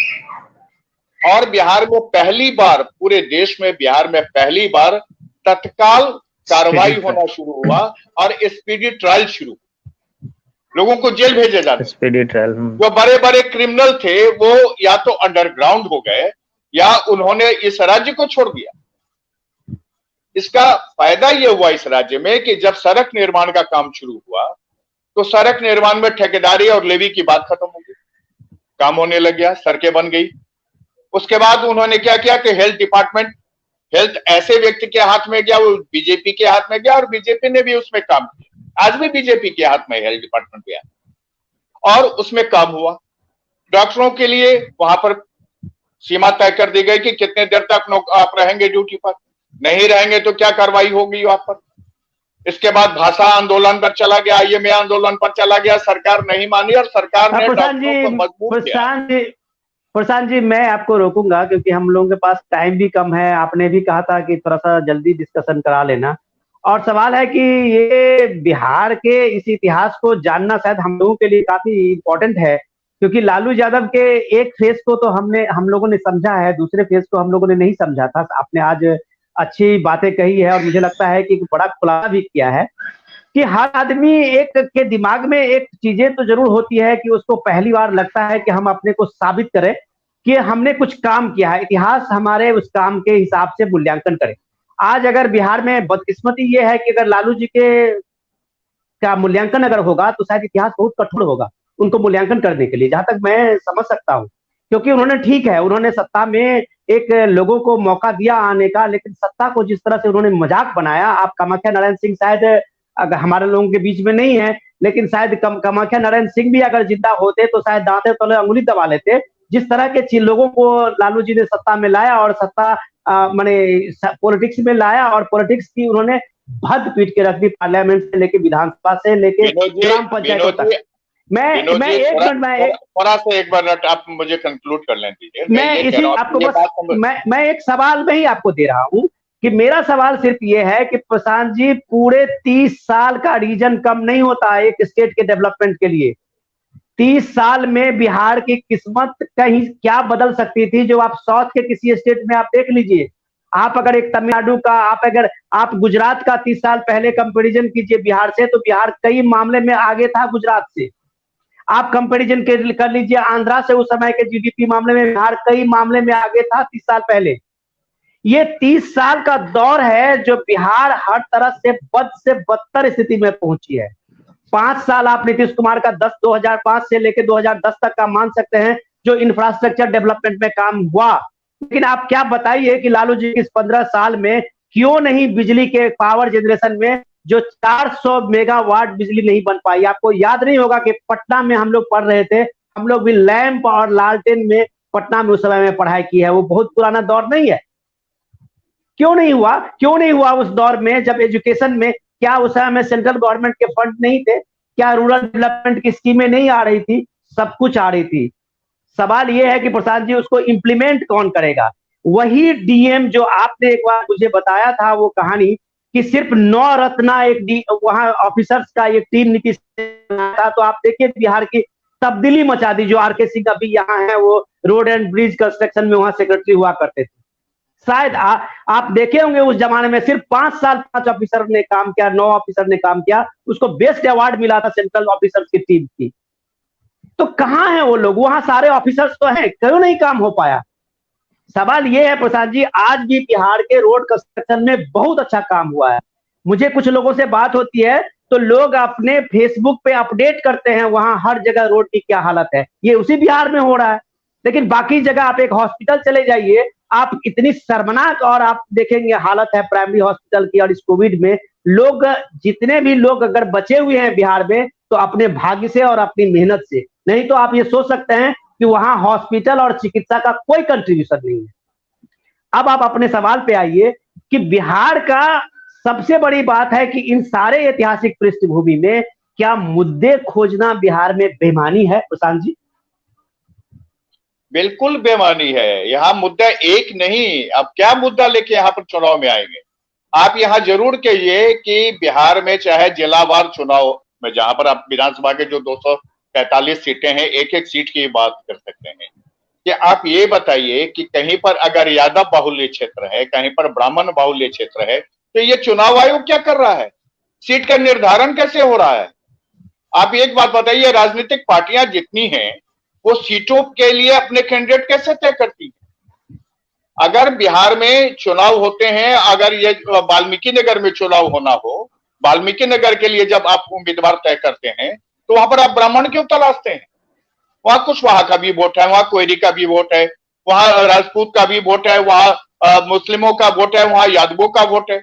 S2: और बिहार में पहली बार, पूरे देश में बिहार में पहली बार तत्काल कार्रवाई होना शुरू हुआ और स्पीडी ट्रायल शुरू, लोगों को जेल भेजे जाते।
S3: स्पीडी ट्रायल,
S2: जो बड़े बड़े क्रिमिनल थे वो या तो अंडरग्राउंड हो गए या उन्होंने इस राज्य को छोड़ दिया। इसका फायदा यह हुआ इस राज्य में कि जब सड़क निर्माण का काम शुरू हुआ तो सड़क निर्माण में ठेकेदारी और लेवी की बात खत्म हो गई, काम होने लग गया, सड़कें बन गई। उसके बाद उन्होंने क्या किया कि हेल्थ डिपार्टमेंट, हेल्थ ऐसे व्यक्ति के हाथ में गया, वो बीजेपी के हाथ में गया, और बीजेपी ने भी उसमें काम किया। आज भी बीजेपी के हाथ में हेल्थ डिपार्टमेंट गया और उसमें काम हुआ। डॉक्टरों के लिए वहां पर सीमा तय कर दी गई कि कितने देर तक आप रहेंगे ड्यूटी पर, नहीं रहेंगे तो क्या कार्रवाई होगी वहां पर। इसके बाद भाषा आंदोलन पर चला गया, आईएमए आंदोलन पर चला गया, सरकार नहीं मानी और सरकार ने डॉक्टरों को मजबूर किया।
S1: प्रशांत जी, मैं आपको रोकूंगा क्योंकि हम लोगों के पास टाइम भी कम है। आपने भी कहा था कि थोड़ा सा जल्दी डिस्कशन करा लेना, और सवाल है कि ये बिहार के इस इतिहास को जानना शायद हम लोगों के लिए काफी इम्पोर्टेंट है, क्योंकि लालू यादव के एक फेस को तो हम लोगों ने समझा है, दूसरे फेस को हम लोगों ने नहीं समझा था। आपने आज अच्छी बातें कही है और मुझे लगता है कि बड़ा खुलासा भी किया है कि हर आदमी एक के दिमाग में एक चीजें तो जरूर होती है कि उसको पहली बार लगता है कि हम अपने को साबित करें कि हमने कुछ काम किया है, इतिहास हमारे उस काम के हिसाब से मूल्यांकन करे। आज अगर बिहार में बदकिस्मती ये है कि अगर लालू जी के का मूल्यांकन अगर होगा तो शायद इतिहास बहुत कठोर होगा उनको मूल्यांकन करने के लिए, जहां तक मैं समझ सकता हूं। क्योंकि उन्होंने, ठीक है, उन्होंने सत्ता में एक लोगों को मौका दिया आने का, लेकिन सत्ता को जिस तरह से उन्होंने मजाक बनाया। आप कामाख्या नारायण सिंह शायद अगर हमारे लोगों के बीच में नहीं है, लेकिन शायद कामाख्या नारायण सिंह भी अगर जिंदा होते तो शायद दांते तले अंगुली दबा लेते। जिस तरह के लोगों को लालू जी ने सत्ता में लाया और सत्ता माने पॉलिटिक्स में लाया, और पॉलिटिक्स की उन्होंने भद पीट के रख दी, पार्लियामेंट से लेके विधानसभा से लेके ग्राम पंचायत तक। मैं एक मिनट मैं
S2: थोड़ा सा एक मिनट आप मुझे कंक्लूड कर लें दीजिए।
S1: मैं इसी आपको बस मैं एक सवाल में ही आपको दे रहा हूं कि मेरा सवाल सिर्फ ये है कि प्रशांत जी, पूरे 30 साल का रीजन कम नहीं होता है एक स्टेट के डेवलपमेंट के लिए। 30 साल में बिहार की किस्मत कहीं क्या बदल सकती थी, जो आप साउथ के किसी स्टेट में आप देख लीजिए। आप अगर एक तमिलनाडु का, आप गुजरात का 30 साल पहले कंपैरिजन कीजिए बिहार से, तो बिहार कई मामले में आगे था गुजरात से। आप कंपैरिजन कर लीजिए आंध्रा से, उस समय के जीडीपी मामले में बिहार कई मामले में आगे था 30 साल पहले। ये 30 साल का दौर है जो बिहार हर तरह से बद से बदतर स्थिति में पहुंची है। 5 साल आप नीतीश कुमार का 2005 से लेकर 2010 तक का मान सकते हैं जो इंफ्रास्ट्रक्चर डेवलपमेंट में काम हुआ। लेकिन आप क्या बताइए कि लालू जी इस 15 साल में क्यों नहीं बिजली के पावर जनरेशन में जो 400 मेगावाट बिजली नहीं बन पाई। आपको याद नहीं होगा कि पटना में हम लोग पढ़ रहे थे, हम लोग भी लैंप और लालटेन में पटना में उस समय में पढ़ाई की है। वो बहुत पुराना दौर नहीं है। क्यों नहीं हुआ उस दौर में जब एजुकेशन में, क्या उस समय में सेंट्रल गवर्नमेंट के फंड नहीं थे? क्या रूरल डेवलपमेंट की स्कीमें नहीं आ रही थी? सब कुछ आ रही थी। सवाल यह है कि प्रसाद जी उसको इंप्लीमेंट कौन करेगा? वही डीएम जो आपने एक बार मुझे बताया था वो कहानी कि सिर्फ 9 रत्ना एक वहां ऑफिसर्स का एक टीम नीतीश था। तो आप देखिए बिहार की तब्दीली मचा दी। जो आरके सिंह अभी यहाँ है, वो रोड एंड ब्रिज कंस्ट्रक्शन में वहां सेक्रेटरी हुआ करते थे। शायद आप देखे होंगे उस जमाने में सिर्फ 5 साल 5 ऑफिसर ने काम किया, 9 ऑफिसर ने काम किया, उसको बेस्ट अवार्ड मिला था सेंट्रल ऑफिसर्स की टीम की। तो कहां है वो लोग? वहां सारे ऑफिसर्स तो हैं, क्यों नहीं काम हो पाया? सवाल ये है प्रसाद जी, आज भी बिहार के रोड कंस्ट्रक्शन में बहुत अच्छा काम हुआ है। मुझे कुछ लोगों से बात होती है तो लोग अपने फेसबुक पे अपडेट करते हैं वहां हर जगह रोड की क्या हालत है। ये उसी बिहार में हो रहा है। लेकिन बाकी जगह आप एक हॉस्पिटल चले जाइए, आप इतनी शर्मनाक और आप देखेंगे हालत है प्राइमरी हॉस्पिटल की। और इस कोविड में लोग, जितने भी लोग अगर बचे हुए हैं बिहार में, तो अपने भाग्य से और अपनी मेहनत से। नहीं तो आप ये सोच सकते हैं कि वहां हॉस्पिटल और चिकित्सा का कोई कंट्रीब्यूशन नहीं है। अब आप अपने सवाल पे आइए कि बिहार का सबसे बड़ी बात है कि इन सारे ऐतिहासिक पृष्ठभूमि में क्या मुद्दे खोजना बिहार में बेईमानी है प्रशांत जी?
S2: बिल्कुल बेईमानी है। यहाँ मुद्दा एक नहीं, अब क्या मुद्दा लेके यहाँ पर चुनाव में आएंगे? आप यहाँ जरूर कहिए कि बिहार में चाहे जिलावार चुनाव में, जहां पर आप विधानसभा के जो 243 सीटें हैं, एक एक सीट की बात कर सकते हैं, कि आप ये बताइए कि कहीं पर अगर यादव बाहुल्य क्षेत्र है, कहीं पर ब्राह्मण बाहुल्य क्षेत्र है, तो ये चुनाव आयोग क्या कर रहा है? सीट का निर्धारण कैसे हो रहा है? आप एक बात बताइए, राजनीतिक पार्टियां जितनी हैं वो सीटों के लिए अपने कैंडिडेट कैसे तय करती है? अगर बिहार में चुनाव होते हैं, अगर ये वाल्मीकि नगर में चुनाव होना हो, वाल्मीकि नगर के लिए जब आप उम्मीदवार तय करते हैं, तो वहां पर आप ब्राह्मण क्यों तलाशते हैं? वहां कुशवाहा का भी वोट है, वहां कोयरी का भी वोट है, वहां राजपूत का भी वोट है, वहां मुस्लिमों का वोट है, वहां यादवों का वोट है,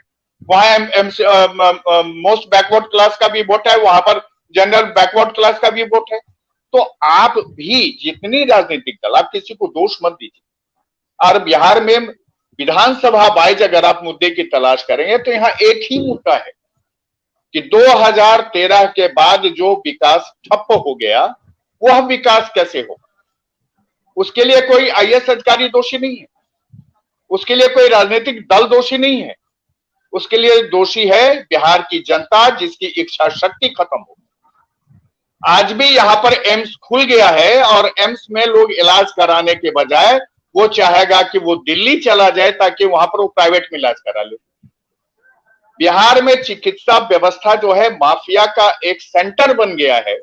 S2: वहां मोस्ट बैकवर्ड क्लास का भी वोट है, वहां पर जनरल बैकवर्ड क्लास का भी वोट है। तो आप भी जितनी राजनीतिक दल, आप किसी को दोष मत दीजिए। और बिहार में विधानसभा वाइज अगर आप मुद्दे की तलाश करेंगे तो यहाँ एक ही मुद्दा है कि 2013 के बाद जो विकास ठप्प हो गया, वह विकास कैसे होगा? उसके लिए कोई आईएएस अधिकारी दोषी नहीं है, उसके लिए कोई राजनीतिक दल दोषी नहीं है, उसके लिए दोषी है बिहार की जनता, जिसकी इच्छा शक्ति खत्म हो। आज भी यहाँ पर एम्स खुल गया है और एम्स में लोग इलाज कराने के बजाय वो चाहेगा कि वो दिल्ली चला जाए ताकि वहां पर वो प्राइवेट में इलाज करा ले। बिहार में चिकित्सा व्यवस्था जो है माफिया का एक सेंटर बन गया है,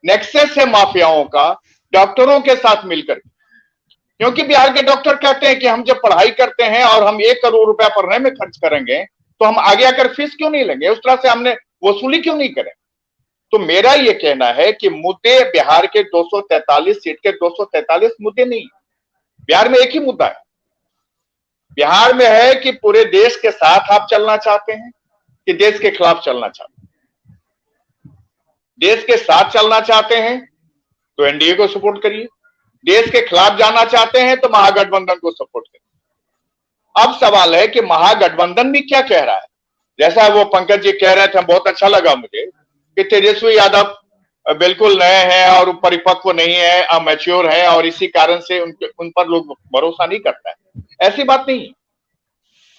S2: नेक्सस है माफियाओं का डॉक्टरों के साथ मिलकर। क्योंकि बिहार के डॉक्टर कहते हैं कि हम जब पढ़ाई करते हैं और हम 1 करोड़ रुपया पढ़ने में खर्च करेंगे तो हम आगे आकर फीस क्यों नहीं लेंगे, उस तरह से हमने वसूली क्यों नहीं करें? तो मेरा यह कहना है कि मुद्दे बिहार के 243 सीट के 243 मुद्दे नहीं, बिहार में एक ही मुद्दा है। बिहार में है कि पूरे देश के साथ आप चलना चाहते हैं कि देश के खिलाफ चलना चाहते हैं। देश के साथ चलना चाहते हैं तो एनडीए को सपोर्ट करिए, देश के खिलाफ जाना चाहते हैं तो महागठबंधन को सपोर्ट करिए। अब सवाल है कि महागठबंधन भी क्या कह रहा है। जैसा वो पंकज जी कह रहे थे, बहुत अच्छा लगा मुझे कि तेजस्वी यादव बिल्कुल नए हैं और परिपक्व नहीं है, अमैच्योर है, और इसी कारण से उन पर लोग भरोसा नहीं करता है। ऐसी बात नहीं है,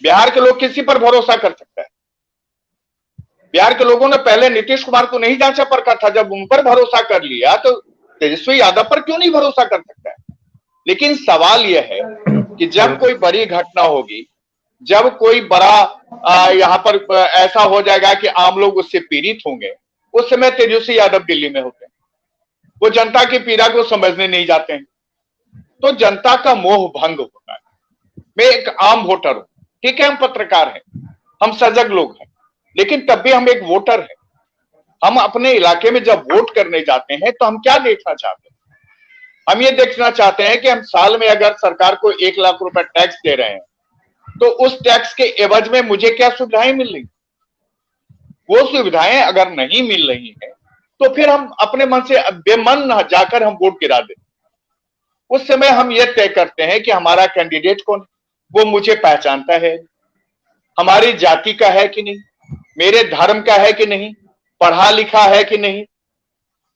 S2: बिहार के लोग किसी पर भरोसा कर सकते हैं। बिहार के लोगों ने पहले नीतीश कुमार को नहीं जांचा परखा था, जब उन पर भरोसा कर लिया तो तेजस्वी यादव पर क्यों नहीं भरोसा कर सकता है। लेकिन सवाल यह है कि जब कोई बड़ी घटना होगी, जब कोई बड़ा यहाँ पर ऐसा हो जाएगा कि आम लोग उससे पीड़ित होंगे, उस समय तेजस्वी यादव दिल्ली में होते हैं, वो जनता की पीड़ा को समझने नहीं जाते हैं, तो जनता का मोह भंग होता है। मैं एक आम वोटर हूं, ठीक है, हम पत्रकार हैं, हम सजग लोग हैं, लेकिन तब भी हम एक वोटर हैं। हम अपने इलाके में जब वोट करने जाते हैं तो हम क्या देखना चाहते हैं? हम ये देखना चाहते हैं कि हम साल में अगर सरकार को 1 लाख रुपए टैक्स दे रहे हैं, तो उस टैक्स के एवज में मुझे क्या सुविधाएं मिल रही? वो सुविधाएं अगर नहीं मिल रही है तो फिर हम अपने मन से बेमन जाकर हम वोट गिरा दें। उस समय हम ये तय करते हैं कि हमारा कैंडिडेट कौन, वो मुझे पहचानता है, हमारी जाति का है कि नहीं, मेरे धर्म का है कि नहीं, पढ़ा लिखा है कि नहीं।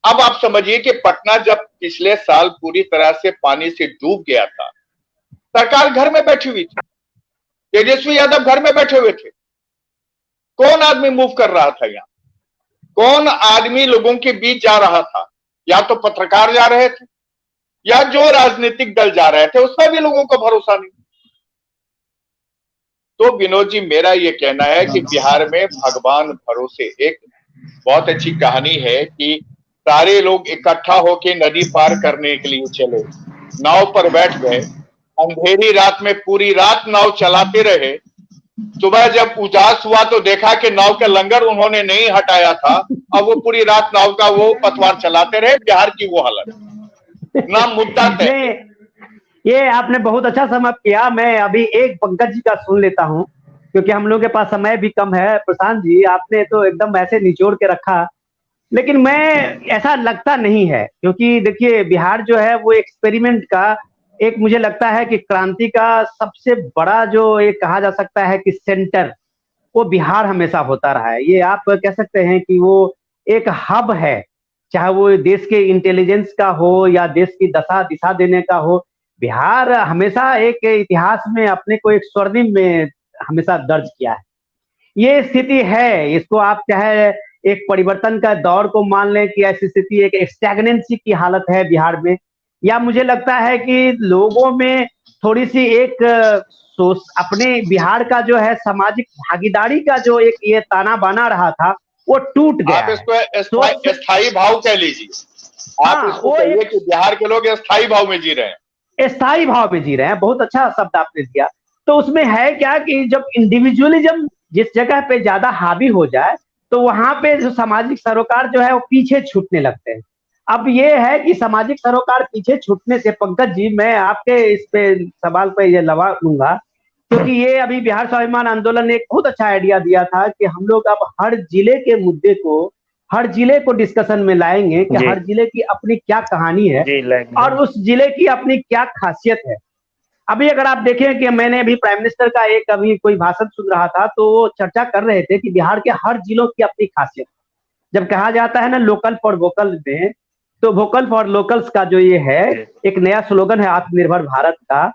S2: अब आप समझिए कि पटना जब पिछले साल पूरी तरह से पानी से डूब गया था, सरकार घर में बैठी हुई थी, तेजस्वी यादव घर में बैठे हुए थे। कौन आदमी मूव कर रहा था यहाँ? कौन आदमी लोगों के बीच जा रहा था? या तो पत्रकार जा रहे थे या जो राजनीतिक दल जा रहे थे, उसमें भी लोगों को भरोसा नहीं। तो विनोद जी, मेरा ये कहना है कि बिहार में भगवान भरोसे एक बहुत अच्छी कहानी है कि सारे लोग इकट्ठा होके नदी पार करने के लिए चले, नाव पर बैठ गए, अंधेरी रात में पूरी रात नाव चलाते रहे। सुबह जब उजास हुआ तो देखा कि नाव का लंगर उन्होंने नहीं हटाया था, अब वो पूरी रात नाव का वो पतवार चलाते रहे। बिहार की वो हालत ना मुद्दा तय।
S1: ये आपने बहुत अच्छा समाप्त किया। मैं अभी एक पंकज जी का सुन लेता हूँ, क्योंकि हम लोग के पास समय भी कम है। प्रशांत जी, आपने तो एकदम ऐसे निचोड़ के रखा, लेकिन मैं ऐसा लगता नहीं है, क्योंकि देखिए बिहार जो है वो एक्सपेरिमेंट का एक, मुझे लगता है कि क्रांति का सबसे बड़ा जो एक कहा जा सकता है कि सेंटर, वो बिहार हमेशा होता रहा है। ये आप कह सकते हैं कि वो एक हब है, चाहे वो देश के इंटेलिजेंस का हो या देश की दशा दिशा देने का हो। बिहार हमेशा एक इतिहास में अपने को एक स्वर्णिम में हमेशा दर्ज किया है। ये स्थिति है, इसको आप चाहे एक परिवर्तन का दौर को मान लें कि ऐसी स्थिति एक स्टैग्नेंसी की हालत है बिहार में, या मुझे लगता है कि लोगों में थोड़ी सी एक सोच, अपने बिहार का जो है सामाजिक भागीदारी का जो एक ये ताना बाना रहा था, वो टूट गया
S2: आप इसको स्थायी भाव कह लीजिए। आप इसको कहिए कि बिहार के लोग स्थायी भाव में जी रहे हैं।
S1: स्थायी भाव में जी रहे हैं, बहुत अच्छा शब्द आपने दिया। तो उसमें है क्या कि जब इंडिविजुअलिज्म जिस जगह पे ज्यादा हावी हो जाए, तो वहां पे जो सामाजिक सरोकार जो है वो पीछे छूटने लगते हैं। अब ये है कि सामाजिक सरोकार पीछे छूटने से, पंकज जी मैं आपके इस पे सवाल पे ये लगा लूंगा, क्योंकि ये अभी बिहार स्वाभिमान आंदोलन ने एक बहुत अच्छा आइडिया दिया था कि हम लोग अब हर जिले के मुद्दे को, हर जिले को डिस्कशन में लाएंगे कि हर जिले की अपनी क्या कहानी है और उस जिले की अपनी क्या खासियत है। अभी अगर आप देखें कि मैंने अभी प्राइम मिनिस्टर का एक अभी कोई भाषण सुन रहा था, तो वो चर्चा कर रहे थे कि बिहार के हर जिलों की अपनी खासियत। जब कहा जाता है ना लोकल फॉर वोकल में, तो वोकल फॉर लोकल्स का जो ये है एक नया स्लोगन है आत्मनिर्भर भारत का,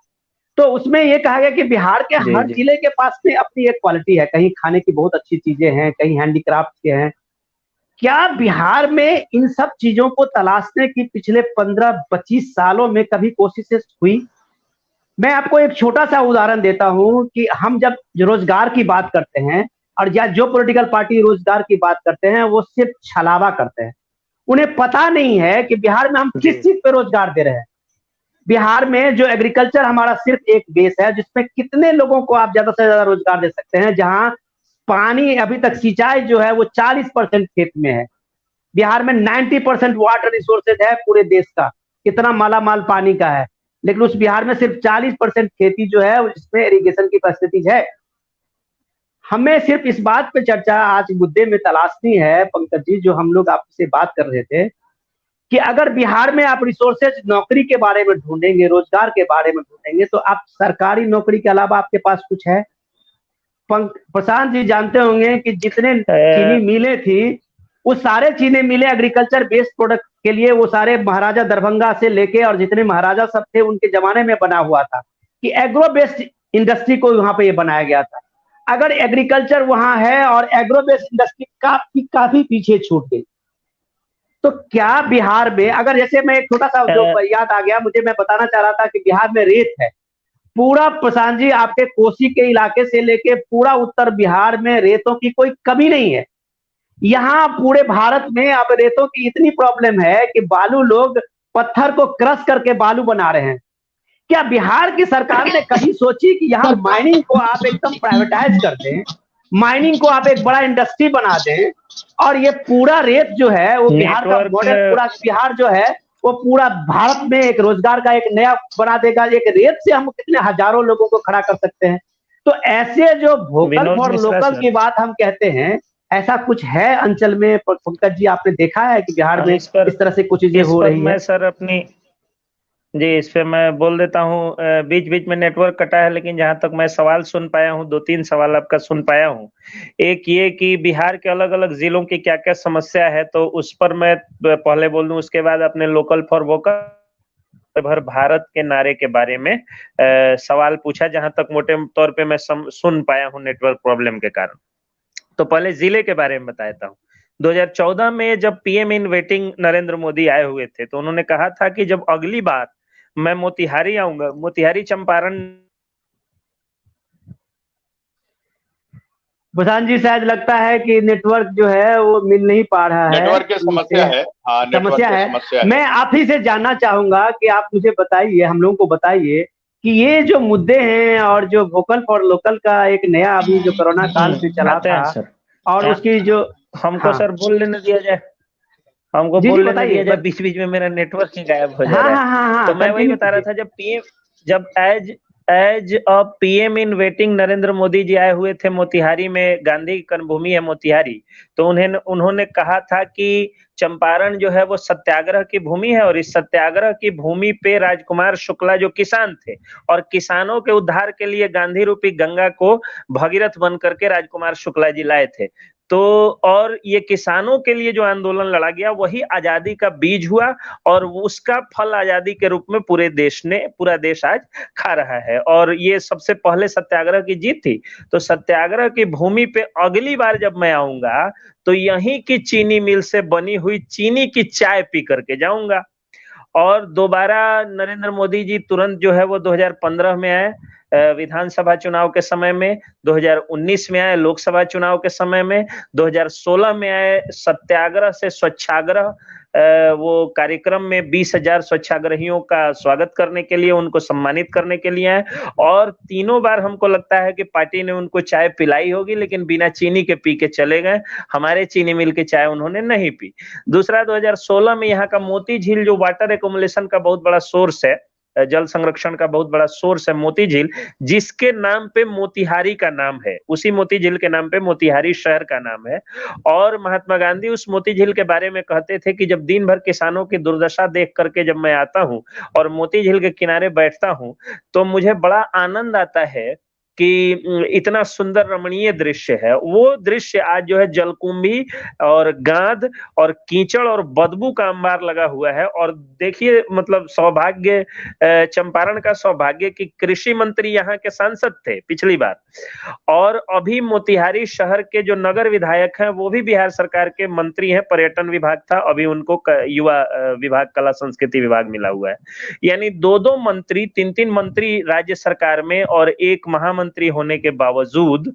S1: तो उसमें ये कहा गया कि बिहार के हर जिले के पास में अपनी एक क्वालिटी है। कहीं खाने की बहुत अच्छी चीजें हैं, कहीं हैंडीक्राफ्ट के हैं। क्या बिहार में इन सब चीजों को तलाशने की पिछले 15-25 सालों में कभी कोशिशें हुई? मैं आपको एक छोटा सा उदाहरण देता हूं कि हम जब रोजगार की बात करते हैं, और या जो पॉलिटिकल पार्टी रोजगार की बात करते हैं, वो सिर्फ छलावा करते हैं। उन्हें पता नहीं है कि बिहार में हम किस चीज पे रोजगार दे रहे हैं। बिहार में जो एग्रीकल्चर हमारा सिर्फ एक बेस है, जिसमें कितने लोगों को आप ज्यादा से ज्यादा रोजगार दे सकते हैं, जहां पानी अभी तक सिंचाई जो है वो 40% खेत में है। बिहार में 90% वाटर रिसोर्सेज है पूरे देश का, कितना माला माल पानी का है, लेकिन उस बिहार में सिर्फ 40% खेती जो है जिसमें इरिगेशन की फैसिलिटीज है। हमें सिर्फ इस बात पे चर्चा आज मुद्दे में तलाशनी है पंकज जी, जो हम लोग आपसे बात कर रहे थे, कि अगर बिहार में आप रिसोर्सेज नौकरी के बारे में ढूंढेंगे, रोजगार के बारे में ढूंढेंगे, तो आप सरकारी नौकरी के अलावा आपके पास कुछ है? प्रशांत जी जानते होंगे कि जितने चीनी मिलें थी, वो सारे चीनी मिले एग्रीकल्चर बेस्ड प्रोडक्ट के लिए, वो सारे महाराजा दरभंगा से लेके और जितने महाराजा सब थे उनके जमाने में बना हुआ था कि एग्रो बेस्ड इंडस्ट्री को वहां पे ये बनाया गया था। अगर एग्रीकल्चर वहां है और एग्रो बेस्ड इंडस्ट्री काफी पीछे छूट गई, तो क्या बिहार में, अगर जैसे मैं एक छोटा सा जो याद आ गया मुझे, मैं बताना चाह रहा था कि बिहार में रेत है पूरा, प्रशांत जी आपके कोसी के इलाके से लेके पूरा उत्तर बिहार में रेतों की कोई कमी नहीं है। यहाँ पूरे भारत में अब रेतों की इतनी प्रॉब्लम है कि बालू लोग पत्थर को क्रश करके बालू बना रहे हैं। क्या बिहार की सरकार ने कभी सोची कि यहाँ माइनिंग को आप एकदम प्राइवेटाइज कर दें, माइनिंग को आप एक बड़ा इंडस्ट्री बना दें, और ये पूरा रेत जो है वो बिहार का मॉडल, पूरा बिहार जो है वो पूरा भारत में एक रोजगार का एक नया बना देगा। एक रेत से हम कितने हजारों लोगों को खड़ा कर सकते हैं। तो ऐसे जो वोकल फॉर लोकल की बात हम कहते हैं, ऐसा कुछ है अंचल में पंकज जी? आपने देखा है कि बिहार में इस तरह से कुछ चीजें हो रही है?
S3: मैं सर अपनी जी इस पे मैं बोल देता हूँ, बीच बीच में नेटवर्क कटा है, लेकिन जहां तक मैं सवाल सुन पाया हूँ, 2-3 सवाल आपका सुन पाया हूँ। एक ये कि बिहार के अलग अलग जिलों की क्या क्या समस्या है, तो उस पर मैं पहले बोल दूं, उसके बाद अपने लोकल फॉर वोकल भर भारत के नारे के बारे में सवाल पूछा, जहां तक मोटे तौर पे मैं सुन पाया हूँ नेटवर्क प्रॉब्लम के कारण। तो पहले जिले के बारे में बताता हूँ। 2014 में जब PM in waiting Narendra Modi आए हुए थे, तो उन्होंने कहा था कि जब अगली बार मैं मोतिहारी आऊंगा, मोतिहारी चंपारण।
S1: प्रशांत जी शायद लगता है कि नेटवर्क जो है वो मिल नहीं पा रहा है,
S2: नेटवर्क की समस्या है। हाँ,
S1: समस्या है। मैं आप ही से जानना चाहूंगा कि आप मुझे बताइए, हम लोगों को बताइए कि ये जो मुद्दे हैं और जो वोकल फॉर लोकल का एक नया अभी जो कोरोना काल से चला था, और उसकी जो
S3: हमको सर बोल लेने दिया जाए, हमको बोल लेने दिया जाए, बीच बीच में मेरा नेटवर्क ही गायब हो जा रहा है। तो मैं वही बता रहा था, जब as a PM in waiting Narendra Modi ji आए हुए थे मोतिहारी में, गांधी की कर्मभूमि है मोतिहारी, तो उन्होंने कहा था कि चंपारण जो है वो सत्याग्रह की भूमि है, और इस सत्याग्रह की भूमि पे राजकुमार शुक्ला जो किसान थे, और किसानों के उद्धार के लिए गांधी रूपी गंगा को भगीरथ बन करके राजकुमार शुक्ला जी लाए थे। तो और ये किसानों के लिए जो आंदोलन लड़ा गया वही आजादी का बीज हुआ, और उसका फल आजादी के रूप में पूरा देश आज खा रहा है। और ये सबसे पहले सत्याग्रह की जीत थी। तो सत्याग्रह की भूमि पे अगली बार जब मैं आऊंगा, तो यहीं की चीनी मिल से बनी हुई चीनी की चाय पी करके जाऊंगा। और दोबारा नरेंद्र मोदी जी तुरंत जो है वो 2015 में आए, विधानसभा चुनाव के समय में, 2019 में आए लोकसभा चुनाव के समय में, 2016 में आए सत्याग्रह से स्वच्छाग्रह वो कार्यक्रम में 20,000 स्वच्छाग्रहियों का स्वागत करने के लिए, उनको सम्मानित करने के लिए आए। और तीनों बार हमको लगता है कि पार्टी ने उनको चाय पिलाई होगी, लेकिन बिना चीनी के पी के चले गए। हमारे चीनी मिल की चाय उन्होंने नहीं पी। दूसरा, 2016 में यहाँ का मोती झील जो वाटर एकोमुलेशन का बहुत बड़ा सोर्स है, जल संरक्षण का बहुत बड़ा सोर्स है मोती झील, जिसके नाम पे मोतिहारी का नाम है, उसी मोती झील के नाम पे मोतिहारी शहर का नाम है। और महात्मा गांधी उस मोती झील के बारे में कहते थे कि जब दिन भर किसानों की दुर्दशा देख करके जब मैं आता हूं और मोती झील के किनारे बैठता हूं, तो मुझे बड़ा आनंद आता है कि इतना सुंदर रमणीय दृश्य है। वो दृश्य आज जो है जलकुंभी और गाद और कीचड़ और बदबू का अंबार लगा हुआ है। और देखिए, मतलब सौभाग्य, चंपारण का सौभाग्य कि कृषि मंत्री यहाँ के सांसद थे पिछली बार, और अभी मोतिहारी शहर के जो नगर विधायक हैं वो भी बिहार सरकार के मंत्री हैं। पर्यटन विभाग था, अभी उनको युवा विभाग, कला संस्कृति विभाग मिला हुआ है। यानी 2-2 मंत्री, 3-3 मंत्री राज्य सरकार में, और एक महामंत्री होने के बावजूद,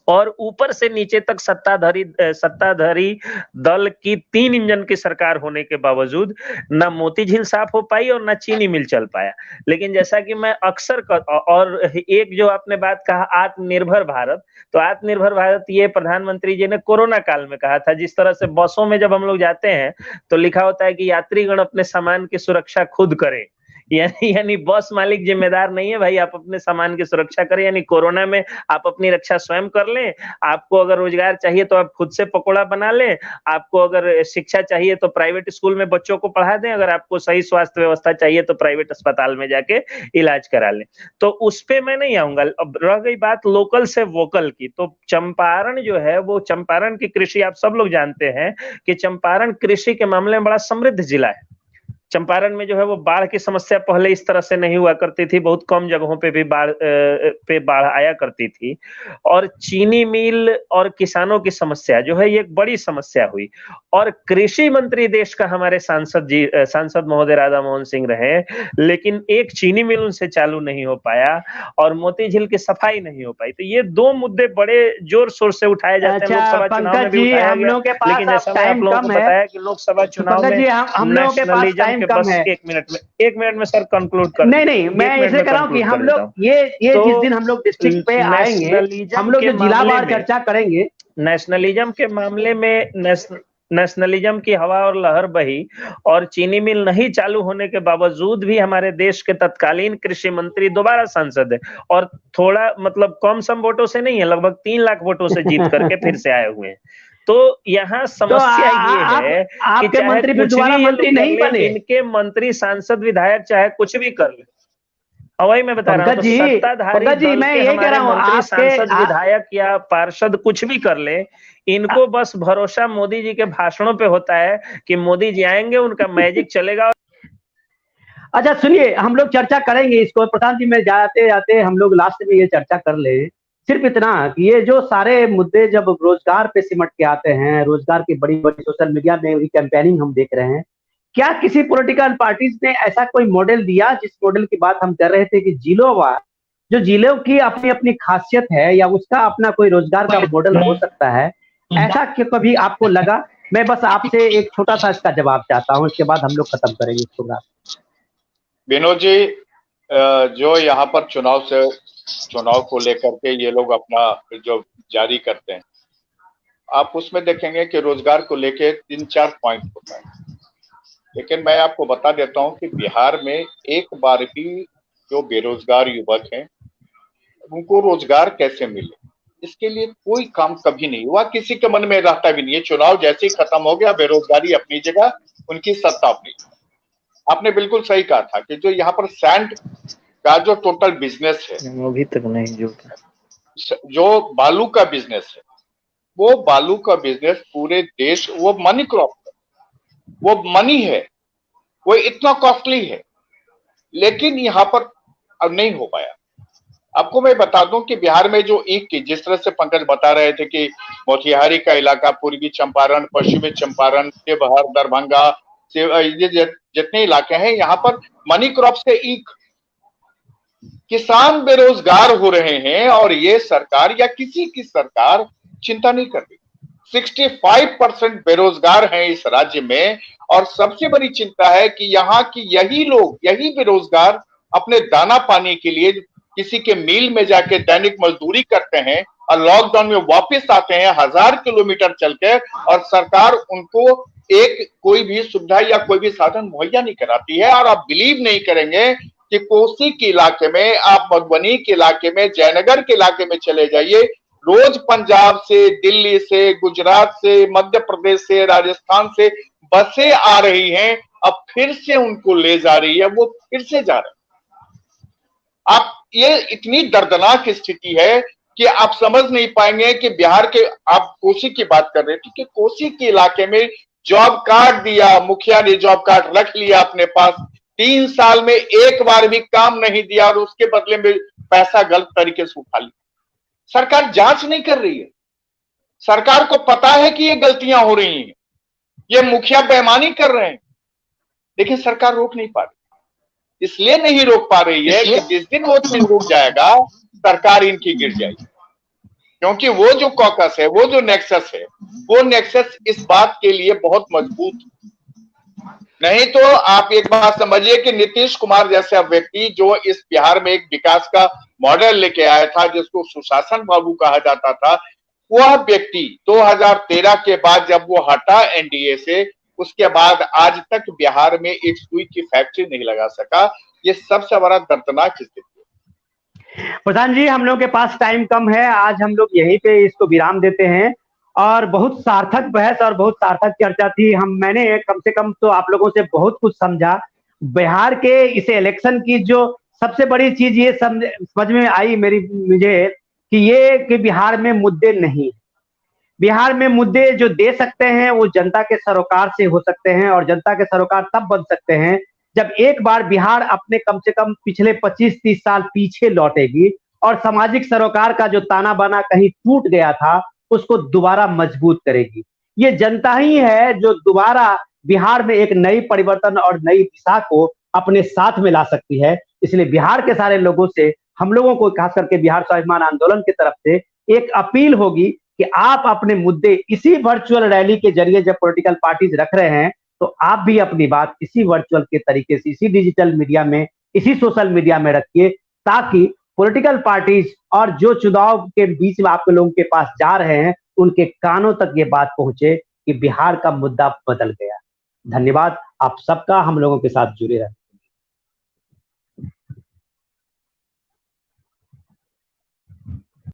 S3: और ऊपर से नीचे तक सत्ताधारी दल की 3 इंजन की सरकार होने के बावजूद ना मोती झील साफ हो पाई और ना चीनी मिल चल पाया। लेकिन जैसा कि मैं अक्सर और एक जो आपने बात कहा आत्मनिर्भर भारत, तो आत्मनिर्भर भारत ये प्रधानमंत्री जी ने कोरोना काल में कहा था। जिस तरह से बसों में जब हम लोग जाते हैं तो लिखा होता है कि यात्रीगण अपने सामान की सुरक्षा खुद करें, यानी बस मालिक जिम्मेदार नहीं है भाई, आप अपने सामान की सुरक्षा करें। यानी कोरोना में आप अपनी रक्षा स्वयं कर लें। आपको अगर रोजगार चाहिए तो आप खुद से पकौड़ा बना लें। आपको अगर शिक्षा चाहिए तो प्राइवेट स्कूल में बच्चों को पढ़ा दें। अगर आपको सही स्वास्थ्य व्यवस्था चाहिए तो प्राइवेट अस्पताल में जाके इलाज करा लें। तो उस पे मैं नहीं आऊंगा। अब रह गई बात लोकल से वोकल की, तो चंपारण जो है वो, चंपारण की कृषि आप सब लोग जानते हैं कि चंपारण कृषि के मामले में बड़ा समृद्ध जिला है। चंपारण में जो है वो बाढ़ की समस्या पहले इस तरह से नहीं हुआ करती थी, बहुत कम जगहों पे भी बाढ़ आया करती थी। और चीनी मिल और किसानों की समस्या जो है ये एक बड़ी समस्या हुई। और कृषि मंत्री देश का हमारे सांसद महोदय राधा मोहन सिंह रहे, लेकिन एक चीनी मिल उनसे चालू नहीं हो पाया और मोती झील की सफाई नहीं हो पाई। तो ये दो मुद्दे बड़े जोर शोर से उठाए जाते हैं। लोकसभा चुनाव में भी उठाया गया, लेकिन जैसा मैं आप लोगों को बताया कि लोकसभा चुनाव में
S1: हम लोगों के पास टाइम कम है।
S3: एक मिनट में सर कंक्लूड कर
S1: नहीं, मैं इसे कह रहा हूँ कि हम लोग ये
S3: तो
S1: जिस दिन हम लोग डिस्ट्रिक्ट पे आएंगे, हम लोग जो जिलावार चर्चा करेंगे।
S3: नेशनलिज्म के मामले में नेशनलिज्म की हवा और लहर बही और चीनी मिल नहीं चालू होने के बावजूद भी हमारे देश के तत्कालीन कृषि मंत्री दोबारा सांसद है और थोड़ा मतलब कम सम वोटों से नहीं है, लगभग 3 लाख वोटों से जीत करके फिर से आए हुए हैं। तो यहाँ समस्या ये है कि चाहे
S1: मंत्री
S3: कुछ
S1: दोबारा मंत्री नहीं बने,
S3: इनके मंत्री सांसद विधायक चाहे कुछ भी कर ले। वही मैं बता रहा हूँ, तो सत्ताधारी दल के हमारे मंत्री सांसद विधायक या पार्षद कुछ भी कर ले, इनको बस भरोसा मोदी जी के भाषणों पे होता है कि मोदी जी आएंगे, उनका मैजिक चलेगा।
S1: अच्छा सुनिए, हम लोग चर्चा करेंगे इसको। प्रशांत जी, में जाते जाते हम लोग लास्ट में ये चर्चा कर ले, सिर्फ इतना कि ये जो सारे मुद्दे जब रोजगार पे सिमट के आते हैं, रोजगार की बड़ी बड़ी सोशल मीडिया में कैंपेनिंग हम देख रहे हैं, क्या किसी पॉलिटिकल पार्टीज ने ऐसा कोई मॉडल दिया जिस मॉडल की बात हम कर रहे थे कि जो जिलों की अपनी अपनी खासियत है या उसका अपना कोई रोजगार का मॉडल हो सकता है, ऐसा क्यों कभी आपको लगा? मैं बस आपसे एक छोटा सा इसका जवाब चाहता हूं, इसके बाद हम लोग खत्म करेंगे इस प्रोग्राम।
S2: विनोद जी, जो यहाँ पर चुनाव को लेकर के ये लोग अपना जो जारी करते हैं, आप उसमें देखेंगे कि रोजगार को लेके 3-4 पॉइंट होता है। लेकिन मैं आपको बता देता हूं कि बिहार में एक बार भी जो बेरोजगार युवक हैं उनको रोजगार कैसे मिले, इसके लिए कोई काम कभी नहीं हुआ, किसी के मन में रहता भी नहीं है। चुनाव जैसे ही खत्म हो गया, बेरोजगारी अपनी जगह, उनकी सत्ता अपनी। आपने बिल्कुल सही कहा था कि जो यहाँ पर सैंड का जो टोटल बिजनेस है,
S3: अभी तक नहीं
S2: जो बालू का बिजनेस है, वो बालू का बिजनेस पूरे देश, वो मनी क्रॉप, वो मनी है, वो इतना कॉस्टली है, लेकिन यहाँ पर अब नहीं हो पाया। आपको मैं बता दूं कि बिहार में जो ईख की, जिस तरह से पंकज बता रहे थे कि मोतिहारी का इलाका, पूर्वी चंपारण, पश्चिमी चंपारण, शिवहर, दरभंगा, जितने इलाके हैं, यहाँ पर मनी क्रॉप से ईख, किसान बेरोजगार हो रहे हैं और ये सरकार या किसी की सरकार चिंता नहीं कर रही। 65% बेरोजगार हैं इस राज्य में और सबसे बड़ी चिंता है कि यहाँ की यही लोग, यही बेरोजगार अपने दाना पानी के लिए किसी के मिल में जाके दैनिक मजदूरी करते हैं और लॉकडाउन में वापस आते हैं 1000 किलोमीटर चलकर, और सरकार उनको एक कोई भी सुविधा या कोई भी साधन मुहैया नहीं कराती है। और आप बिलीव नहीं करेंगे कि कोसी के इलाके में, आप मधुबनी के इलाके में, जयनगर के इलाके में चले जाइए, रोज पंजाब से, दिल्ली से, गुजरात से, मध्य प्रदेश से, राजस्थान से बसें आ रही हैं, अब फिर से उनको ले जा रही है, वो फिर से जा रहे हैं। आप ये इतनी दर्दनाक स्थिति है कि आप समझ नहीं पाएंगे कि बिहार के, आप कोसी की बात कर रहे थे कि कोसी के इलाके में जॉब कार्ड दिया, मुखिया ने जॉब कार्ड रख लिया अपने पास, 3 साल में एक बार भी काम नहीं दिया और उसके बदले में पैसा गलत तरीके से उठा लिया। सरकार जांच नहीं कर रही है। सरकार को पता है कि ये गलतियां हो रही हैं, ये मुखिया बेईमानी कर रहे हैं, लेकिन सरकार रोक नहीं पा रही। इसलिए नहीं रोक पा रही है कि जिस दिन वो चीज रुक जाएगा, सरकार इनकी गिर जाएगी। क्योंकि वो जो कॉकस है, वो जो नेक्सस है, वो नेक्सस इस बात के लिए बहुत मजबूत नहीं। तो आप एक बात समझिए कि नीतीश कुमार जैसा व्यक्ति जो इस बिहार में एक विकास का मॉडल लेके आया था, जिसको सुशासन बाबू कहा जाता था, वह व्यक्ति 2013 के बाद जब वो हटा एनडीए से, उसके बाद आज तक बिहार में एक सुई की फैक्ट्री नहीं लगा सका। ये सबसे बड़ा दर्दनाक स्थिति है।
S1: प्रधान जी, हम लोग के पास टाइम कम है, आज हम लोग यहीं पे इसको विराम देते हैं। और बहुत सार्थक बहस और बहुत सार्थक चर्चा थी। मैंने कम से कम तो आप लोगों से बहुत कुछ समझा। बिहार के इस इलेक्शन की जो सबसे बड़ी चीज ये समझ में आई मुझे कि ये कि बिहार में मुद्दे नहीं, बिहार में मुद्दे जो दे सकते हैं वो जनता के सरोकार से हो सकते हैं, और जनता के सरोकार तब बन सकते हैं जब एक बार बिहार अपने कम से कम पिछले 25-30 साल पीछे लौटेगी और सामाजिक सरोकार का जो ताना बाना कहीं टूट गया था उसको दोबारा मजबूत करेगी। ये जनता ही है जो दोबारा बिहार में एक नई परिवर्तन और नई दिशा को अपने साथ में ला सकती है। इसलिए बिहार के सारे लोगों से, हम लोगों को खास करके बिहार स्वाभिमान आंदोलन की तरफ से एक अपील होगी कि आप अपने मुद्दे इसी वर्चुअल रैली के जरिए जब पॉलिटिकल पार्टीज रख रहे हैं तो आप भी अपनी बात इसी वर्चुअल के तरीके से, इसी डिजिटल मीडिया में, इसी सोशल मीडिया में रखिए, ताकि पॉलिटिकल पार्टीज और जो चुनाव के बीच में आप लोगों के पास जा रहे हैं उनके कानों तक ये बात पहुंचे कि बिहार का मुद्दा बदल गया। धन्यवाद आप सबका हम लोगों के साथ जुड़े रहे।